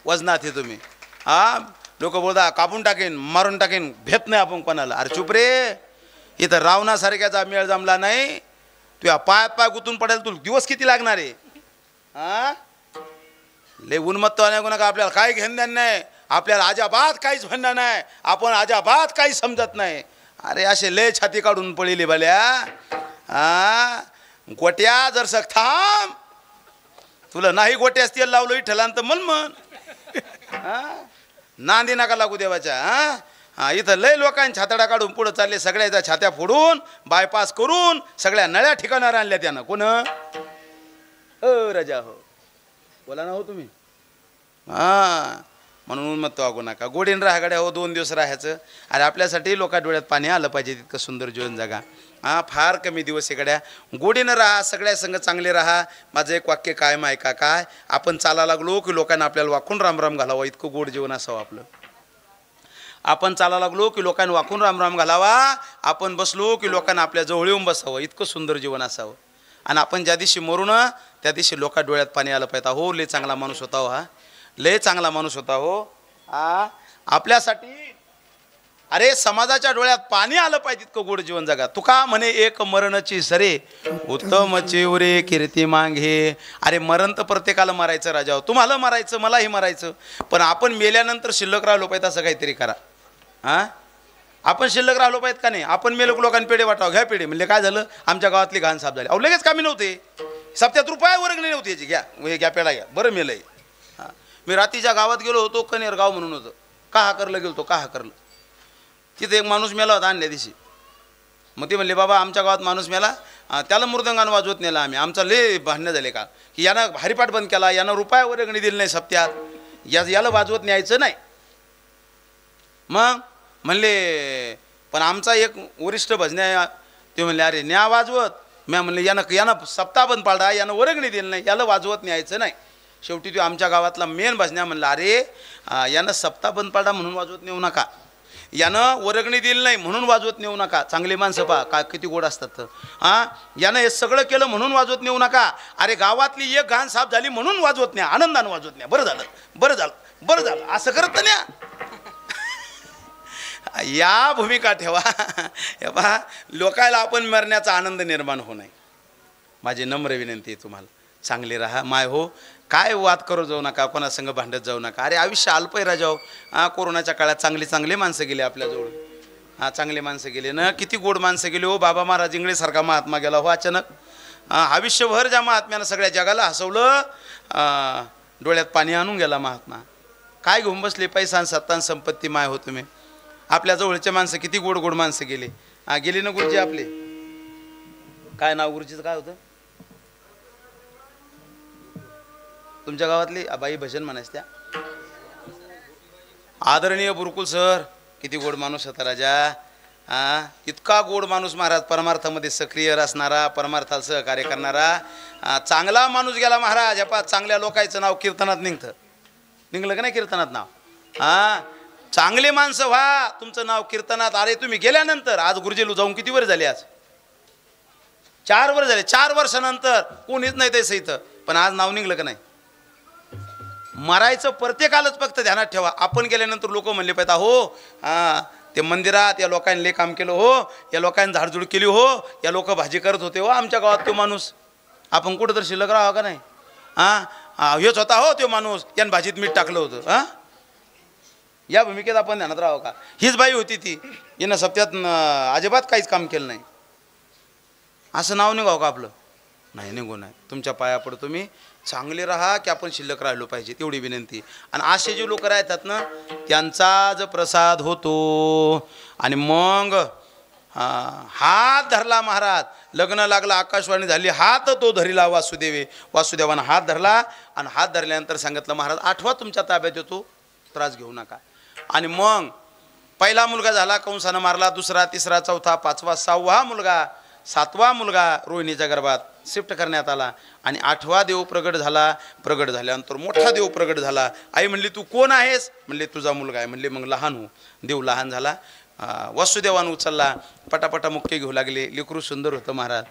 वजनात आहे तुम्ही? हा, लोक बोलता कापून टाकेन, मारून टाकेन, भेट नाही आपण कोणाला। अरे चुप रे, इथं रावणासारख्याचा मेळ जमला नाही, तुझ्या पायात पाय गुतून पडेल, तुला दिवस किती लागणार आहे? हा, लय उन्मत्त नाही का? आपल्याला काय घेणं नाही, आपल्याला अजाबात काहीच म्हणणं नाही, आपण अजाबात काही समजत नाही। अरे असे लय छाती काढून पळिले भल्या। हा, गोट्या जर सक थांब, तुला नाही गोट्यास तेल लावलं इठला तर मन नांदी नका लागू देवाच्या। हा हा, इथं लय लोकांनी छातडा काढून पुढे चालले, सगळ्याच्या छात्या फोडून बायपास करून सगळ्या नळ्या ठिकाणावर आणल्या त्यानं। कोण? राजा हो, बोला ना हो तुम्ही। हा, म्हणून मत वागू नका, गोडीन राहा गड्या हो, 2 दिवस राहायचं। अरे आपल्यासाठी लोका डोळ्यात पाणी आलं पाहिजे, तितकं सुंदर जीवन जगा। हा, फार कमी दिवस आहे गड्या, गोडीनं राहा, सगळ्या संग चांगले राहा। माझं एक वाक्य कायम ऐका, काय आपण चाला लागलो की लोकांना आपल्याला वाकून राम राम घालावा, इतकं गोड जीवन असावं आपलं। आपण चाला लागलो की लोकांना वाकून राम राम घालावा, आपण बसलो की लोकांना आपल्या जवळ येऊन बसावं, इतकं सुंदर जीवन असावं। आणि आपण ज्या दिवशी मरू ना, त्या दिवशी लोका डोळ्यात पाणी आलं पाहिजे, हो लय चांगला माणूस होता हो, हा लय चांगला माणूस होता हो। हा, आपल्यासाठी अरे समाजाच्या डोळ्यात पाणी आलं पाहिजे, इतकं गोड जीवन जगा। तुका म्हणे एक मरणची सरे, उत्तम चिवरे कीर्ती मांगे। अरे मरण तर प्रत्येकाला मरायचं राजा, तुम्हाला मरायचं, मलाही मरायचं, पण आपण मेल्यानंतर शिल्लक राहिलो पाहिजे असं काहीतरी करा। हा, आपण शिल्लक राहिलो पाहिजे का नाही? आपण मेलो लोकांनी पेढे वाटावं, घ्या पेढे, म्हणजे काय झालं, आमच्या गावातली घाण साफ झाली, अहो लगेच कामी नव्हते, सप्त्यात रुपया वर्गणी नव्हती याची, घ्या घ्या पेढा घ्या, बरं मेलंय। हां, मी रात्रीच्या गावात गेलो होतो, कनेर गाव म्हणून होतं, का हा करलं गेलो तो, का हा करलं, तिथे एक माणूस मेला होता आणल्या दिवशी। मग ते म्हणले बाबा आमच्या गावात माणूस मेला, त्याला मृदंगानं वाजवत नेला आम्ही, आमचा लय भांडणं झाले का की यानं हरिपाठ बंद केला, यानं रुपया वर्गणी दिली नाही सप्त्यात, याला वाजवत न्यायचं नाही। मग म्हणले पण आमचा एक वरिष्ठ भजन्या, ते म्हणले अरे न्या वाजवत, मी म्हणले यानं सप्ताह बंद पाडा, यानं वर्गणी दिली नाही, याला वाजवत न्यायचं नाही। शेवटी तो आमच्या गावातला मेन भजन्या म्हणला अरे यानं सप्ताह बंद पाडा म्हणून वाजवत नेऊ नका, यानं वर्गणी दिली नाही म्हणून वाजवत नेऊ नका, चांगली माणसं पहा काय किती गोड असतात। हां, यानं हे सगळं केलं म्हणून वाजवत नेऊ नका, अरे गावातली एक घाण साफ झाली म्हणून वाजवत न्या, आनंदानं वाजवत न्या, बरं झालं बरं झालं बरं झालं असं करत न्या। या भूमिका ठेवा, हे पहा लोकायला आपण मरण्याचा आनंद निर्माण होऊ नये। माझी नम्र विनंती आहे तुम्हाला, चांगले राहा माय हो, काय वाद करू जाऊ नका, कोणासंग भांडत जाऊ नका। अरे आयुष्य अल्प आहे राजाओ, कोरोनाच्या काळात चांगली माणसं गेली आपल्याजवळ, चांगले माणसं गेले ना, किती गोड माणसं गेले हो। बाबा महाराज इंगळेसारखा महात्मा गेला हो अचानक, आयुष्यभर ज्या महात्म्यानं सगळ्या जगाला हसवलं, डोळ्यात पाणी आणून गेला महात्मा। काय घेऊन बसले पैसा आणि सत्ता आणि संपत्ती माय हो तुम्ही, आपल्या जवळचे माणसं किती गोड गोड माणसं गेले। गेले ना गुरुजी आपले, काय नाव गुरुजीचं काय होतं तुमच्या गावातली बाई भजन म्हणायचं त्या, आदरणीय बुरकुल सर, किती गोड माणूस होता राजा। इतका गोड माणूस महाराज, परमार्थामध्ये सक्रिय असणारा, परमार्थाला सहकार्य करणारा, चांगला माणूस गेला महाराज। या चांगल्या लोकांचं नाव कीर्तनात निघलं का नाही कीर्तनात नाव? चांगले माणसं व्हा, तुमचं नाव कीर्तनात। अरे तुम्ही गेल्यानंतर आज गुरुजीला जाऊन किती वर्ष झाले? आज 4 वर्ष झाले। 4 वर्षानंतर कोणीच नाही तसं इथं, पण आज नाव निघलं का नाही? मरायचं प्रत्येकालाच फक्त ध्यानात ठेवा। आपण गेल्यानंतर लोक म्हणले पाहिजे हो ते मंदिरात या लोकांनी लय काम केलं हो, या लोकांनी झाडझुड केली हो, या लोक भाजी करत होते हो आमच्या गावात तो माणूस, आपण कुठं तर शिल्लक राहावं का नाही? हेच होता हो तो माणूस, यानं भाजीत मीठ टाकलं होतं। या भूमिकेत आपण ध्यानात राहावं का? हीच बाई होती ती, हिनं सप्त्यात अजिबात काहीच काम केलं नाही, असं नाव निघावं का आपलं? नाही निघू नाही। तुमच्या पाया पडतो मी, चांगले राहा की आपण शिल्लक राहिलो पाहिजे, तेवढी विनंती. आणि असे जे लोक राहतात ना त्यांचाच प्रसाद होतो. आणि मग हात धरला महाराज, लग्न लागलं, आकाशवाणी झाली, हात तो धरिला वासुदेवे. वासुदेवानं हात धरला आणि हात धरल्यानंतर सांगितलं महाराज आठवा तुमच्या ताब्यात येतो, त्रास घेऊ नका. आणि मग पहिला मुलगा झाला, कंसानं मारला. दुसरा, तिसरा, चौथा, पाचवा, सहावा मुलगा, सातवा मुलगा रोहिणीच्या गर्भात शिफ्ट करण्यात आला. आणि आठवा देव प्रगट झाला. प्रगट झाल्यानंतर मोठा देव प्रगट झाला. आई म्हणली तू कोण आहेस? म्हणले तुझा मुलगा आहे. म्हणले मग लहान हो. देव लहान झाला. वासुदेवानं उचलला, पटापटा मुक्के घेऊ लागले. लेकरू सुंदर होतं महाराज.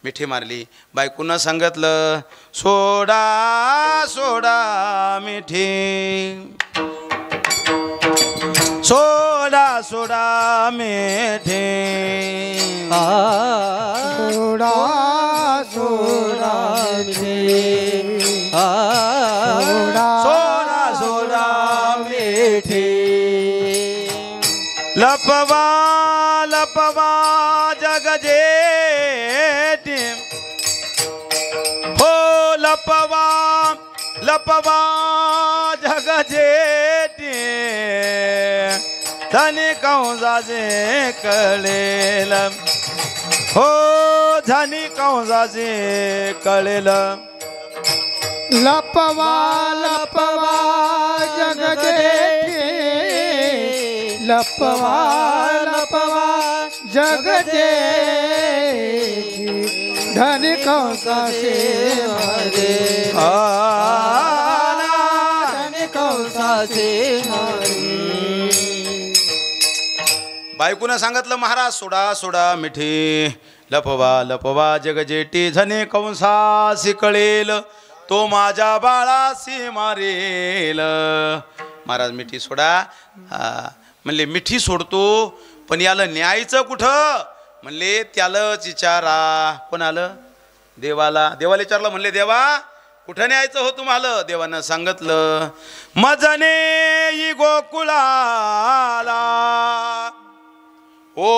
मिठी मारली. बायकोनं सांगितलं सोडा सोडा मिठी, सोडा सोडा मिठी, सोडा सोडा मिठी, सोडा सोडा मिठी. लपवा लपवा जग जेठी, हो लपवा लपवा जग जेठी, धनी कंसाचे कळेल, हो धनी कंसाचे कळेल. लपवा लपवा जग जेठी, लपवा लपवा जग जेठी, धनी कंसाचे मारे, धनी कंसाचे मारे. बायकोनं सांगितलं महाराज सोडा सोडा मिठी, लपवा लपवा जग जेठी, धनी कंसासी कळेल, तो माझ्या बाळासी मारेल. महाराज मिठी सोडा. म्हणले मिठी सोडतो पण याला न्यायचं कुठं? म्हणले त्यालाच विचारा. कोण आलं? देवाला. देवाला विचारलं. म्हणले देवा कुठं न्यायचं हो तुम्हाला? देवानं सांगितलं मजने ई गोकुळाला, ओ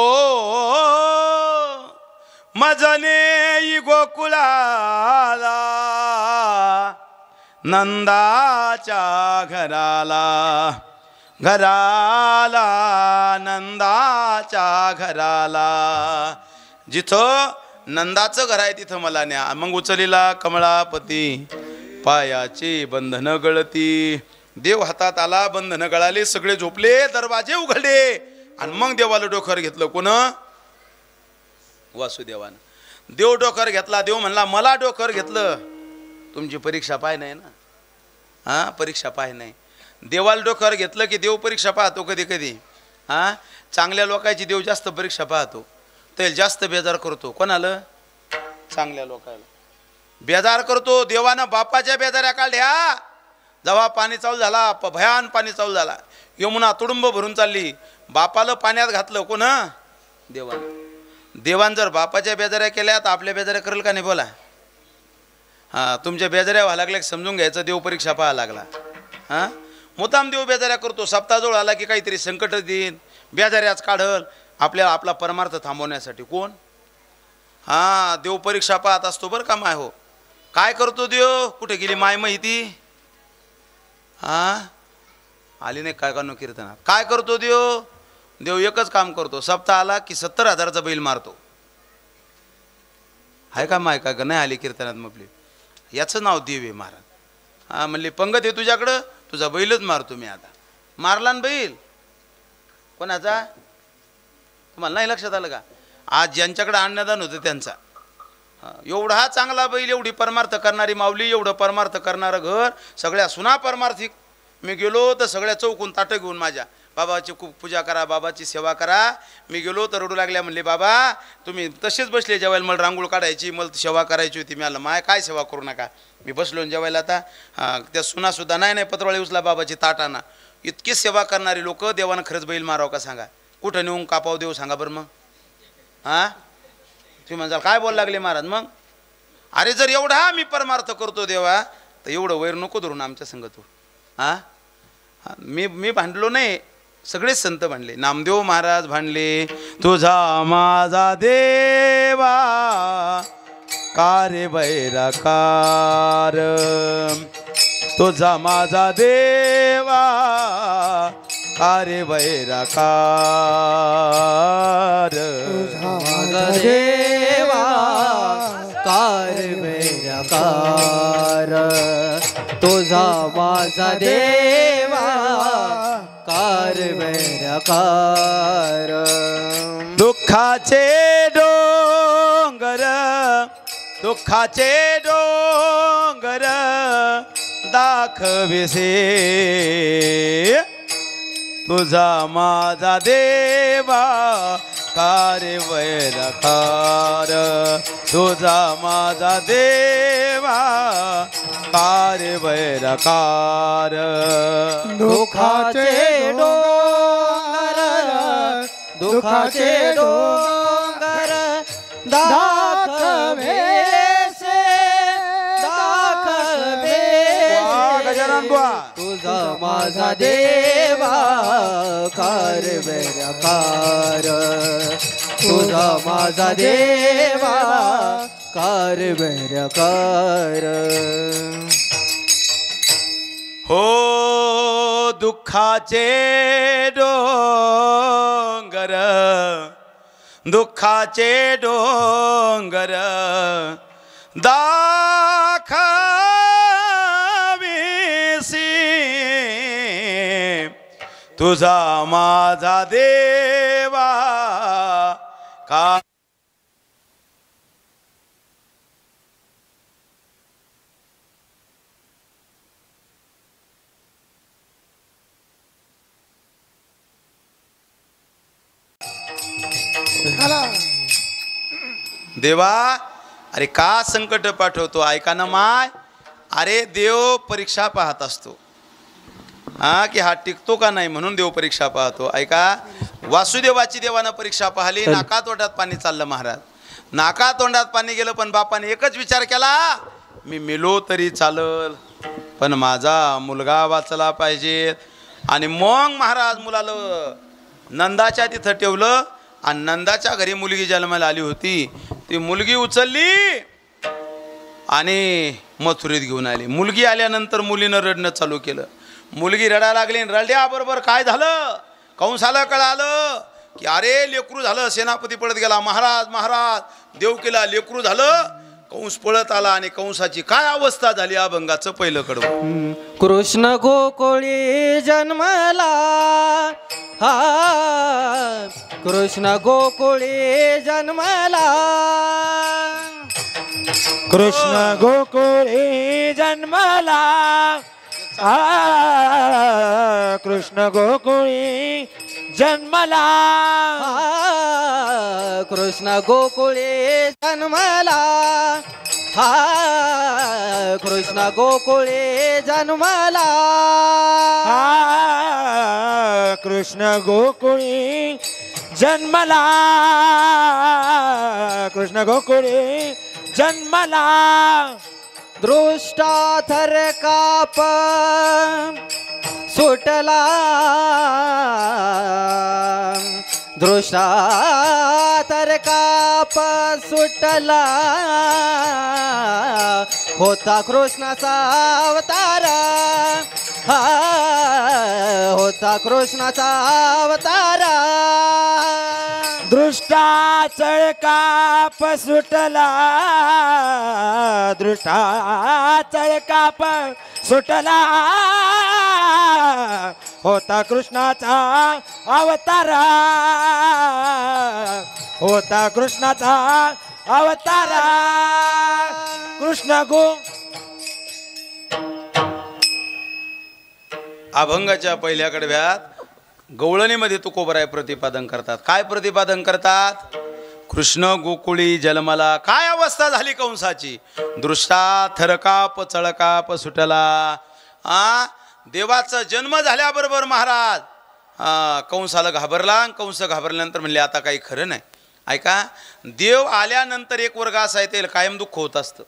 मजने ई गोकुळाला, नंदाच्या घराला, घराला नंदाच्या घराला. जिथं नंदाचं घर आहे तिथं मला न्या. मग उचलीला कमळापती, पायाची बंधन गळती. देव हातात आला, बंधन गळाले, सगळे झोपले, दरवाजे उघडले. आणि मग देवाला डोकर घेतलं. कोण? वासुदेवानं. देव डोकर घेतला. देव म्हणला मला डोकर घेतलं, तुमची परीक्षा पाय नाही ना. परीक्षा पाय नाही. देवाला डोकर घेतलं की देव परीक्षा पाहतो कधी कधी. चांगल्या लोकांची देव जास्त परीक्षा पाहतो, ते जास्त बेजार करतो. कोणाला? चांगल्या लोकांना बेजार करतो. देवानं बापाच्या बेजाऱ्या काढल्या. जेव्हा पाणी चालू झाला, भयान पाणी चालू झाला, यमुना तुडुंब भरून चालली, बापाला पाण्यात घातलं. कोण? देवानं. देवान जर बापाच्या बेजाऱ्या केल्या तर आपल्या बेजाऱ्या करेल का नाही? बोला. तुमच्या बेजाऱ्या व्हायला लागल्या समजून घ्यायचं देव परीक्षा पाहायला लागला. मुताम देव बेजाऱ्या करतो. सप्ताहजवळ आला की काहीतरी संकट देईन, बेजाऱ्याच काढल आपल्याला आपला परमार्थ थांबवण्यासाठी. कोण? देव परीक्षा पाहत असतो बरं का माय. हो काय करतो देव? कुठे गेली माय माहिती? आली नाही काय का कीर्तना? काय करतो देव? देव एकच काम करतो, सप्ताह आला की 70,000चा बैल मारतो. आहे का माय का? नाही आली कीर्तनात मपली. याचं नाव देव आहे महाराज. म्हणले पंगत आहे तुझ्याकडं, तुझा बैलच मारतो मी आता. मारला ना बैल. कोणाचा? तुम्हाला नाही लक्षात आलं का? आज ज्यांच्याकडे अन्नदान होतं त्यांचा. एवढा चांगला बैल, एवढी परमार्थ करणारी माऊली, एवढं परमार्थ करणारं घर, सगळ्या सुना परमार्थिक. मी गेलो तर सगळ्या चौकून ताटं घेऊन माझ्या बाबाची खूप पूजा करा, बाबाची सेवा करा. मी गेलो तर रडू लागल्या. म्हणले बाबा तुम्ही तसेच बसले जेवायला, मला रांगोळ काढायची, मला सेवा करायची होती. मी आलं माय काय सेवा करू नका, मी बसलो जेवायला. आता त्या सुनासुद्धा नाही पत्रवाळी उचला बाबाची ताटाना. इतकी सेवा करणारी लोक, देवानं खरंच बैल मारावं का सांगा? कुठं नेऊन कापाव देव सांगा बरं मग. तुम्ही म्हणसाल काय बोल लागले महाराज? मग अरे जर एवढा मी परमार्थ करतो देवा तर एवढं वैर नको धरून आमच्या संग तू. मी भांडलो नाही, सगळेच संत भांडले. नामदेव महाराज भांडले, तुझा माझा देवा का रे वैराकार तुझा माझा देवा का रे वैराकार माझा देवा कार वैराकार तुझा माझा देवा कार वैराकार दुःखाचे डोंगर दुःखाचे डोंगर दाखविसे तुझा माझा देवा कार वैराकार तुझा माझा देवा कार वैराकार दुःखाचे डोंगर दुःखाचे डोंगर दाखवेसे गजानन बुवा तुझा माझा देवा कार वैराकार तुझा माझा देवा कार वैराकार हो दुःखाचे डोंगर दुःखाचे डोंगर दाखविसी तुझा माझा देवा का देवा अरे का संकट पाठवतो ऐका ना माय अरे देव परीक्षा पाहत असतो की हा टिकतो का नाही म्हणून देव परीक्षा पाहतो ऐका वासुदेवाची देवानं परीक्षा पाहिली नाका तोंडात पाणी चाललं महाराज नाका तोंडात पाणी गेलं पण बापाने एकच विचार केला मी मेलो तरी चालल पण माझा मुलगा वाचला पाहिजे आणि मग महाराज मुलाला नंदाच्या तिथं ठेवलं आणि नंदाच्या घरी मुलगी जन्माला आली होती ती मुलगी उचलली आणि मथुरेत घेऊन आली मुलगी आल्यानंतर मुलीनं रडणं चालू केलं मुलगी रडायला लागली रडल्याबरोबर काय झालं कंसाला कळालं की अरे लेकरू झालं सेनापती पळत गेला महाराज महाराज देवकीला लेकरू झालं कंस पळत आला आणि कंसाची काय अवस्था झाली अभंगाचं पहिलं कडवं कृष्ण गोकुळी जन्मला हा कृष्ण गोकुळी जन्मला कृष्ण गोकुळी जन्मला कृष्ण गोकुळी जन्मला कृष्ण गोकुळी जन्मला हा कृष्ण गोकुळी जन्मला कृष्ण गोकुळी जन्मला कृष्ण गोकुळी जन्मला दृष्टा थर काप सुटला दृष्टा तर काप सुटला होता कृष्णाचा अवतार हा होता कृष्णाचा अवतार दृष्टा चळकाप सुटला दृष्टा चळकाप सुटला होता कृष्णाचा अवतार होता कृष्णाचा अवतार कृष्ण गो अभंगाच्या पहिल्या कडव्यात गवळणीमध्ये तुकोबराय प्रतिपादन करतात काय प्रतिपादन करतात कृष्ण गोकुळी जन्मला काय अवस्था झाली कंसाची दृष्टा थरकाप चळकाप सुटला देवाचा जन्म झाल्याबरोबर महाराज कंसाला घाबरला कंस घाबरल्यानंतर म्हणले आता काही खरं नाही ऐका देव आल्यानंतर एक वर्ग असा आहे ते कायम दुःख होत असतं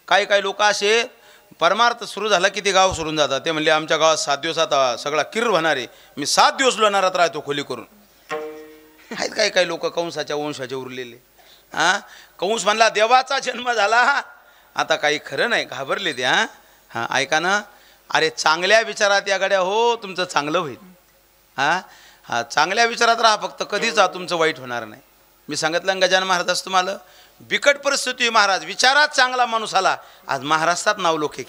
काही काही लोक असे परमार्थ सुरू झाला की ते गाव सोडून जातात ते म्हणले आमच्या गावात 7 दिवसात सगळा किर होणार आहे मी 7 दिवस लोणारात राहतो खोली करून आहेत काही काही लोक कंसाच्या वंशाचे उरलेले कंस म्हणला देवाचा जन्म झाला. आता काही खरं नाही, घाबरले ते. हां ऐका ना, अरे चांगल्या विचारात या गड्या हो, तुमचं चांगलं होईल. हां चांगल्या विचारात राहा फक्त, कधीच तुमचं वाईट होणार नाही. मी सांगितलं गजानन महाराज तुम्हाला, बिकट परिस्थिती महाराज, विचारात चांगला माणूस आला. आज महाराष्ट्रात नाव लोके,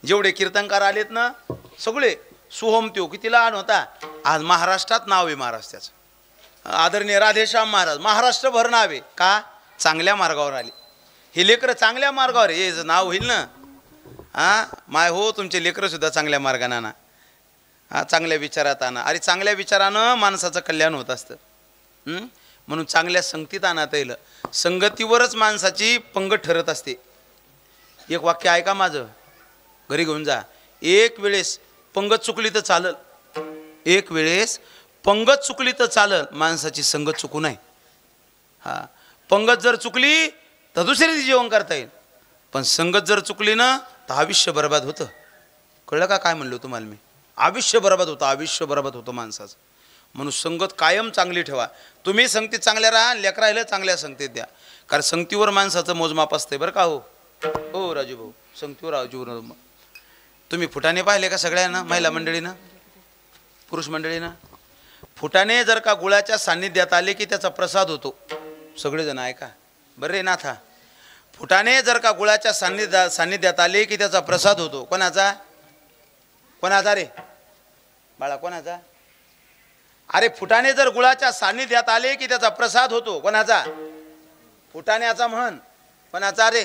जेवढे कीर्तनकार आलेत ना सगळे, सोहमत्यो किती लहान होता, आज महाराष्ट्रात नाव आहे महाराष्ट्राचं. आदरणीय राधेश्याम महाराज महाराष्ट्रभर नाव आहे का, चांगल्या मार्गावर आले. हे लेकरं चांगल्या मार्गावर हे नाव होईल ना. माय हो, तुमचे लेकरं सुद्धा चांगल्या मार्गाने आणा, चांगल्या विचारात आणा. अरे चांगल्या विचारानं माणसाचं कल्याण होत असतं. म्हणून चांगल्या संगतीत आणता येईल. संगतीवरच माणसाची पंगत ठरत असते. एक वाक्य ऐका माझं, घरी घेऊन जा. एक वेळेस पंगत चुकली तर चालल, एक वेळेस पंगत चुकली तर चालल, माणसाची संगत चुकू नये. पंगत जर चुकली तर दुसरी जेवण करता येईल, पण संगत जर चुकली ना तर आयुष्य बरबाद होतं. कळलं का काय म्हणलो तुम्हाला मी? आयुष्य बरबाद होतं, आयुष्य बरबाद होतं माणसाचं. म्हणून संगत कायम चांगली ठेवा. तुम्ही संगतीत चांगल्या राहा, लेकरायला चांगल्या संगतीत द्या. कारण संगतीवर माणसाचं मोजमाप असते बरं का. हो राजू भाऊ, संगतीवर राजूवर. तुम्ही फुटाणे पाहिले का सगळ्यांना, महिला मंडळीनं पुरुष मंडळीनं? फुटाणे जर का गुळाच्या सान्निध्यात आले की त्याचा प्रसाद होतो. सगळेजण ऐका बरं रे नाथा, फुटाणे जर का गुळाच्या सान्निध्यात आले की त्याचा प्रसाद होतो. कोणाचा? कोणाचा रे बाळा, कोणाचा? अरे फुटाणे जर गुळाच्या सान्निध्यात आले की त्याचा प्रसाद होतो. कोणाचा? फुटाण्याचा म्हण. कोणाचा रे?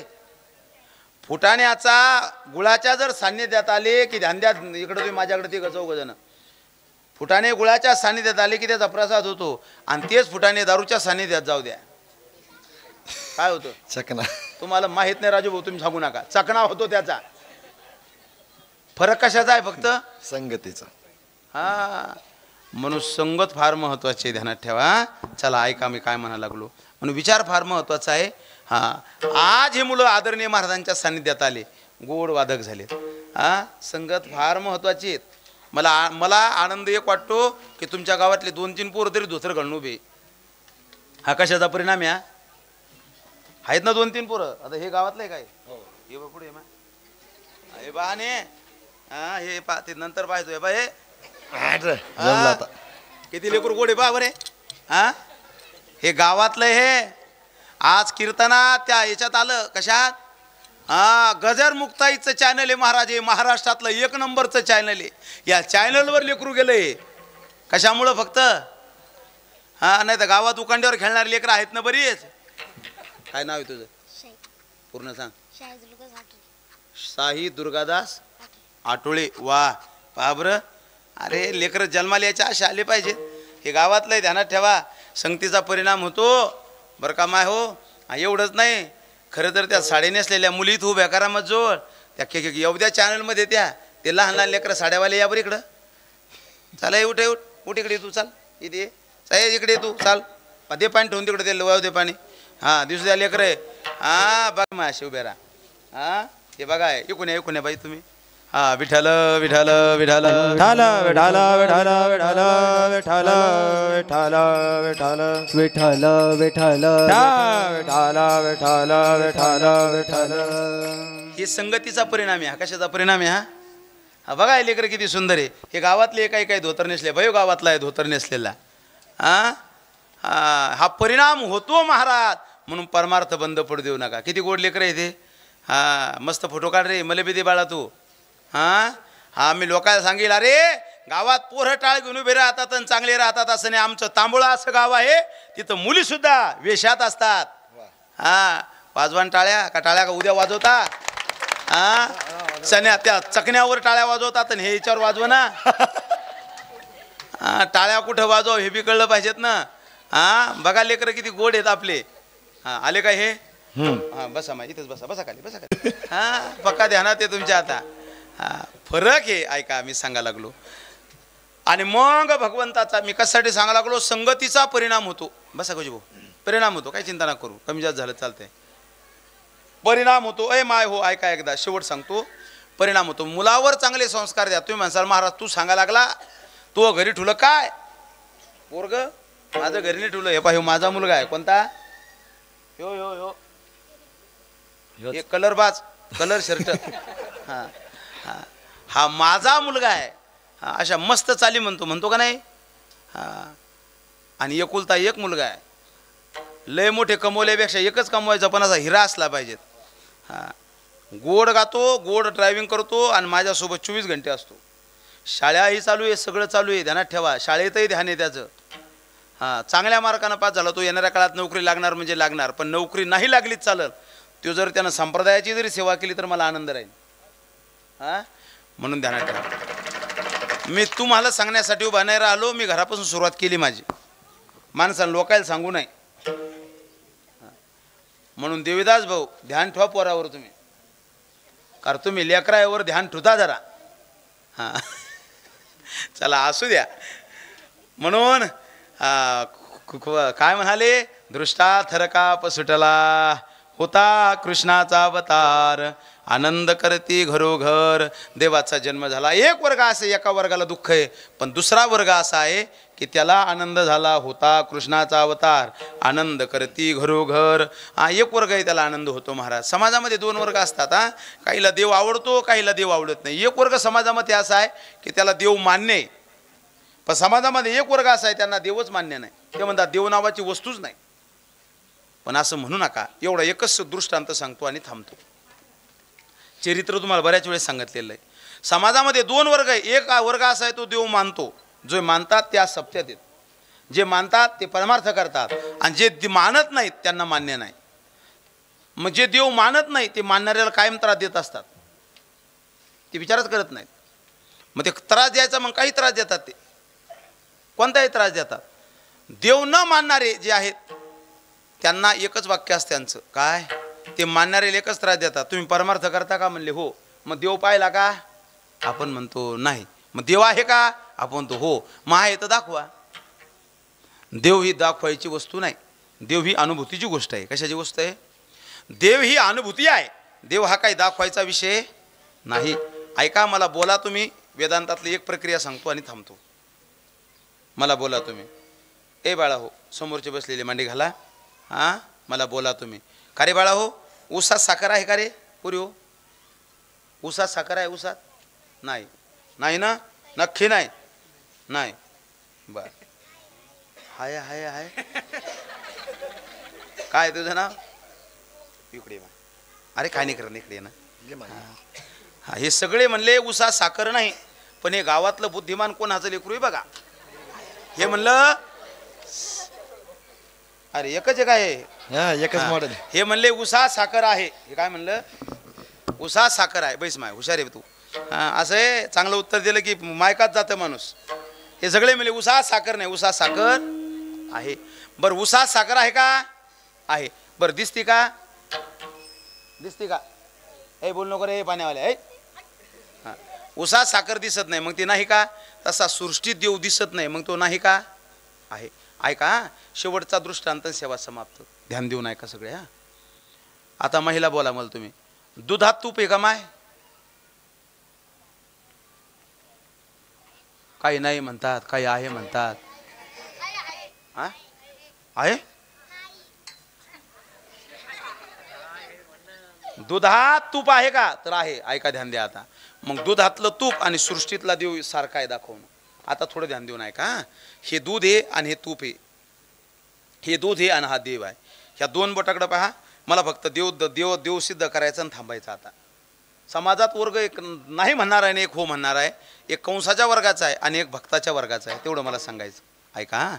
फुटाण्याचा. गुळाच्या जर सान्निध्यात आले की ध्यानात, इकडे तुम्ही माझ्याकडे ते चौघजण, फुटाणे गुळाच्या सान्निध्यात आले की त्याचा प्रसाद होतो. आणि तेच फुटाणे दारूच्या सान्निध्यात जाऊ द्या, काय होतं? चकना. तुम्हाला माहित नाही राजू भाऊ, तुम्ही सांगू नका. चकना होतो त्याचा. फरक कशाचा आहे? फक्त संगतीचा. म्हणून संगत फार महत्वाची आहे, ध्यानात ठेवा. चला ऐका मी काय म्हणायला लागलो. म्हणून विचार फार महत्वाचा आहे. आज हे मुलं आदरणीय महाराजांच्या सान्निध्यात आले, गोड वादक झाले. संगत फार महत्वाची आहेत. मला आनंद एक वाटतो की तुमच्या गावातले 2-3 पोरं तरी धोतर घालून उभे. हा कशाचा परिणाम या? आहेत ना 2-3 पोरं. आता हे गावातलं आहे काय? हे बा पुढे हे बाने, हे पा ते नंतर पाहतोय बा. हे किती लेकर गोडे बा बरे. हे गावातलं हे आज कीर्तना त्या याच्यात आलं. कशात? गजर मुक्ताईचं चॅनल आहे महाराज, हे महाराष्ट्रातलं 1 नंबरचं चॅनल आहे. या चॅनलवर लेकरू गेलंय. कशामुळं? फक्त नाही तर गावात उकांड्यावर खेळणारे लेकरं आहेत ना बरीच. काय नाव आहे तुझं? पूर्ण सांग. शाही दुर्गादास आठोळे. वा बाबर. अरे लेकरं जन्माला याच्या अशा आले पाहिजेत. हे गावातलं ध्यानात ठेवा. संगतीचा परिणाम होतो बरं का माय हो. एवढंच नाही, खरं तर त्या साडे नेसलेल्या मुली तू उभ्या करा मग जोड त्या एवढ्या चॅनलमध्ये त्या ते लहान लहान लेकरं साड्यावाले या बरं इकडं. चला उठ उठ उठ इकडे तू. चाल इथे साहेब इकडे तू. चाल दे पाणी ठेवून तिकडे ते वाव दे पाणी. दिवस द्या लेकर आहे. बघा मग असे उभे राहा. हे बघा इकून या बाई तुम्ही. विठाल विठाल विठाल विठाल विठाल विठाल विठाल विठाल विठाल विठाल विठ्ठल विठ्ठल विठाल विठाल विठाल विठाल. हे संगतीचा परिणाम आहे. कशाचा परिणाम आहे? हा बघा हे लेकर किती सुंदर आहे. हे गावातले काही काही धोतर नेसले. भयो गावातला आहे धोतर नेसलेला. हा परिणाम होतो महाराज. म्हणून परमार्थ बंद पडू देऊ नका. किती गोड लेकर आहे ते. मस्त फोटो काढ रे, मला बी दे बाळा तू. मी लोकांना सांगेल अरे गावात पोरं टाळ घेऊन उभे राहतात आणि चांगले राहतात असं नाही. आमचं तांबोळा असं गाव आहे, तिथं मुली सुद्धा वेशात असतात. वाजवान टाळ्या का टाळ्या का उद्या वाजवता. सण्या त्या चकण्यावर टाळ्या वाजवतात आणि हे याच्यावर वाजव ना. टाळ्या कुठं वाजव हे बी कळलं पाहिजेत ना. बघा लेकर किती गोड आहेत आपले. आले काय हे? बसा मा इथेच बसा. बसा खाली बसा खाली. पक्का ध्यानात आहे तुमच्या. आता फरक आहे ऐका मी सांगायला लागलो. आणि मग भगवंताचा मी कशासाठी सांगायला लागलो, संगतीचा परिणाम होतो. बसा भाऊ परिणाम होतो, काही चिंता नका करू. कमी जास्त झालं चालतंय. परिणाम होतो. माय हो ऐका एकदा शेवट सांगतो. परिणाम होतो. मुलावर चांगले संस्कार द्या. तुम्ही म्हणसाल महाराज तू सांगायला लागला तो घरी ठुलं काय पोरग माझं घरी नाही ठुलं. हे पाहिजे माझा मुलगा आहे. कोणता? यो यो यो हे कलरबाज कलर शर्ट हा हा हा माझा मुलगा आहे. हा अशा मस्त चाली म्हणतो का नाही. हा आणि एकुलता एक मुलगा आहे. लय मोठे कमवल्यापेक्षा एकच कमवायचा पण असा हिरा असला पाहिजेत. हा गोड गातो, गोड ड्रायव्हिंग करतो आणि माझ्यासोबत 24 घंटे असतो. शाळाही चालू आहे, सगळं चालू आहे. ध्यानात ठेवा, शाळेतही ध्यान आहे त्याचं. हां चांगल्या मार्कानं पास झाला तो येणाऱ्या काळात नोकरी लागणार म्हणजे लागणार. पण नोकरी नाही लागलीच चालेल. तो जर त्यानं संप्रदायाची जरी सेवा केली तर मला आनंद राहील. हां म्हणून ध्यानात ठेवा. मी तुम्हाला सांगण्यासाठी उभा नाही राहिलो. मी घरापासून सुरुवात केली माझी. माणसानं लोकायला सांगू नये. म्हणून देवीदास भाऊ ध्यान ठेवा पोरावर तुम्ही. कारण तुम्ही लेकरावर ध्यान ठेवता जरा. हां चला असू द्या. म्हणून काय म्हणाले, दृष्टा थरकाप सुटला होता कृष्णाचा अवतार, आनंद करती घरोघर. देवाचा जन्म झाला. एक वर्ग असे, एका वर्गाला दुःख आहे, पण दुसरा वर्ग असा आहे की त्याला आनंद झाला होता कृष्णाचा अवतार, आनंद करती घरोघर. हा एक वर्ग आहे त्याला आनंद होतो महाराज. समाजामध्ये दोन वर्ग असतात. हा काहीला देव आवडतो, काहीला देव आवडत नाही. एक वर्ग समाजामध्ये असा आहे की त्याला देव मान्य आहे, पण समाजामध्ये एक वर्ग असा आहे त्यांना देवच मान्य नाही. ते म्हणतात देव नावाची वस्तूच नाही. पण असं म्हणू नका. एवढा एकच दृष्टांत सांगतो आणि थांबतो. चरित्र तुम्हाला बऱ्याच वेळेस सांगितलेलं आहे. समाजामध्ये दोन वर्ग आहे. एक वर्ग असा आहे तो देव मानतो. जो मानतात त्या सत्यात येत, जे मानतात ते परमार्थ करतात, आणि जे मानत नाहीत त्यांना मान्य नाही. मग जे देव मानत नाही ते मानणाऱ्याला कायम त्रास देत असतात. ते विचारच करत नाहीत. मग ते त्रास द्यायचा, मग काही त्रास देतात. ते कोणताही त्रास देतात. देव न मानणारे जे आहेत त्यांना एकच वाक्य असतं त्यांचं, काय ते मानणारे एकच त्रास देतात. तुम्ही परमार्थ करता का? म्हणले हो. मग देव पाहिला का? आपण म्हणतो नाही. मग देव आहे का? आपण म्हणतो हो. मग आहे तर दाखवा. देव ही दाखवायची वस्तू नाही. देव ही अनुभूतीची गोष्ट आहे. कशाची गोष्ट आहे? देव ही अनुभूती आहे. देव हा काही दाखवायचा विषय नाही. ऐका, मला बोला तुम्ही. वेदांतातली एक प्रक्रिया सांगतो आणि थांबतो. मला बोला तुम्ही. ए बाळा हो, समोरचे बसलेले मांडी घाला. हां मला बोला तुम्ही. का रे बाळा हो, ऊसात साखर आहे का रे? पुरी हो, ऊसात साखर आहे? ऊसात नाही. नाही ना? नक्की नाही. नाही. बर हाय हाय हाय. काय तुझं नाव? इकडे. अरे काय नाही करत, इकडे ना. हा हे सगळे म्हणले ऊसात साखर नाही, पण हे गावातलं बुद्धिमान कोणाचं लेकरू आहे बघा. हे म्हणलं अरे एकच आहे काय? एकच मॉडेल. हे म्हणले उसात साखर आहे. हे काय म्हणलं? उसात साखर आहे. बैस माय, हुशार आहे तू. असं आहे, चांगलं उत्तर दिलं की मायकात जातं माणूस. हे सगळे म्हणले उसात साखर नाही, उसात साखर आहे. बरं उसात साखर आहे का? आहे. बरं दिसती का? दिसती का? हे बोल नको रे पाण्यावाले. आहे हां उसात साखर दिसत नाही, मग ती नाही का? तसा सृष्टीत देव दिसत नाही, मग तो नाही का? आहे. ऐका, शेवटचा दृष्टांत सेवा समाप्त. ध्यान देऊन ऐका सगळे. हा आता महिला बोला मला तुम्ही. दुधात तूप आहे का माय? काही नाही म्हणतात, काही आहे म्हणतात. हा आहे. दुधात तूप आहे का? तर आहे. ऐका, ध्यान द्या आता. मग दुधातलं तूप आणि सृष्टीतला देव सारखा आहे दाखवणं. आता थोडं ध्यान देऊन ऐका. हे दूध आहे आणि हे तूप आहे. हे दूध आहे आणि हा देव आहे. ह्या दोन बोटाकडे पहा. मला फक्त देव देव देव सिद्ध करायचं आणि थांबायचं. आता समाजात वर्ग एक नाही म्हणणार आहे आणि एक हो म्हणणार आहे. एक कंसाच्या वर्गाचा आहे आणि एक भक्ताच्या वर्गाचा आहे. तेवढं मला सांगायचं. ऐका,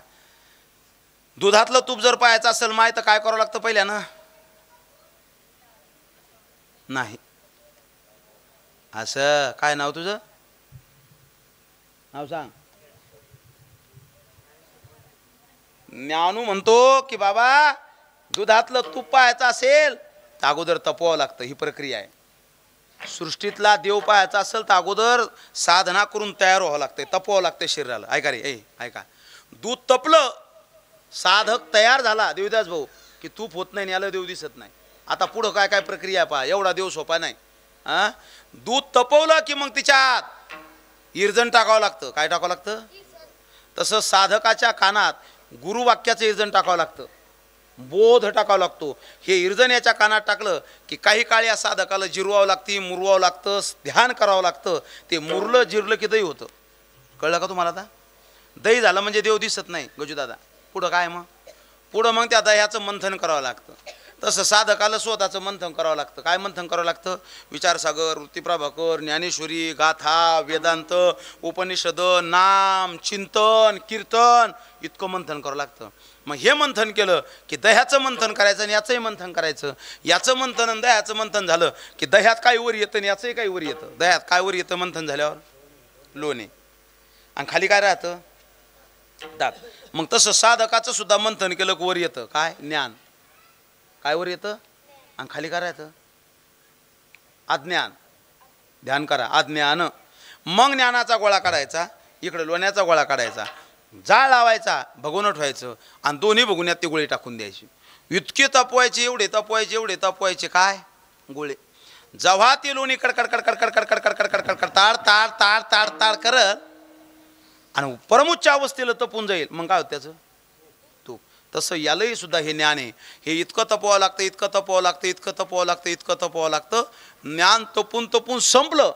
दुधातलं तूप जर पाहायचं असेल माय तर काय करावं लागतं पहिल्यानं? नाही. असं काय नाव तुझं? नाव सांग. ज्ञानू म्हणतो की बाबा दुधातलं तूप पाहायचं असेल तर अगोदर तपवावं लागतं. ही प्रक्रिया आहे. सृष्टीतला देव पाहायचा असेल तर अगोदर साधना करून तयार व्हावं लागतंय, तपवावं लागतंय शरीराला. ऐका रे, ऐका. दूध तपलं, साधक तयार झाला देवदास भाऊ की तूप होत नाही, याला देव दिसत नाही. आता पुढं काय काय प्रक्रिया पहा. एवढा देव सोपा नाही. हां दूध तपवलं की मग तिच्यात इरजण टाकावं लागतं. काय टाकावं लागतं? तसं साधकाच्या कानात गुरुवाक्याचं इरजण टाकावं लागतं. बोध टाकावं लागतो. हे इर्जन याच्या कानात टाकलं की काही काळ या साधकाला जिरवावं लागते, मुरवावं लागतं, ध्यान करावं लागतं. ते मुरलं जिरलं की दही होतं. कळलं का तुम्हाला? आता दही झालं म्हणजे देव दिसत नाही गजूदादा. पुढं काय मग? पुढं मग त्या दह्याचं मंथन करावं लागतं. तसं साधकाला स्वतःचं मंथन करावं लागतं. काय मंथन करावं लागतं? विचारसागर, वृत्तीप्रभाकर, ज्ञानेश्वरी, गाथा, वेदांत, उपनिषद, नाम, चिंतन, कीर्तन इतकं मंथन करावं लागतं. मग हे मंथन केलं की दह्याचं मंथन करायचं आणि याचंही मंथन करायचं. याचं मंथन आणि दह्याचं मंथन झालं की दह्यात काय वर येतं आणि याचंही काही वर येतं. दह्यात काय वर येतं मंथन झाल्यावर? लोणे. आणि खाली काय राहतं? दात. मग तसं साधकाचं सुद्धा मंथन केलं की वर येतं काय? ज्ञान. काय वर येतं? आणि खाली काय राहतं? अज्ञान. ध्यान करा, अज्ञान. मग ज्ञानाचा गोळा काढायचा, इकडे लोण्याचा गोळा काढायचा, जाळ लावायचा, भगवून ठेवायचं आणि दोन्ही भगुन्यात ती गोळी टाकून द्यायची. इतके तपवायचे, एवढे तपवायचे, एवढे तपवायचे काय? गोळे. जेव्हा ती लोणी कडकड कडकड कडकड कडकड कडकड कडकड ताड ताड ताड ताड ताड करत आणि परमुच्च अवस्थेला तपून जाईल, मग काय होतं त्याचं? तू. तसं यालाही सुद्धा हे ज्ञान आहे. हे इतकं तपवावं लागतं, इतकं तपवावं लागतं, इतकं तपवावं लागतं, इतकं तपवावं लागतं. ज्ञान तपून तपून संपलं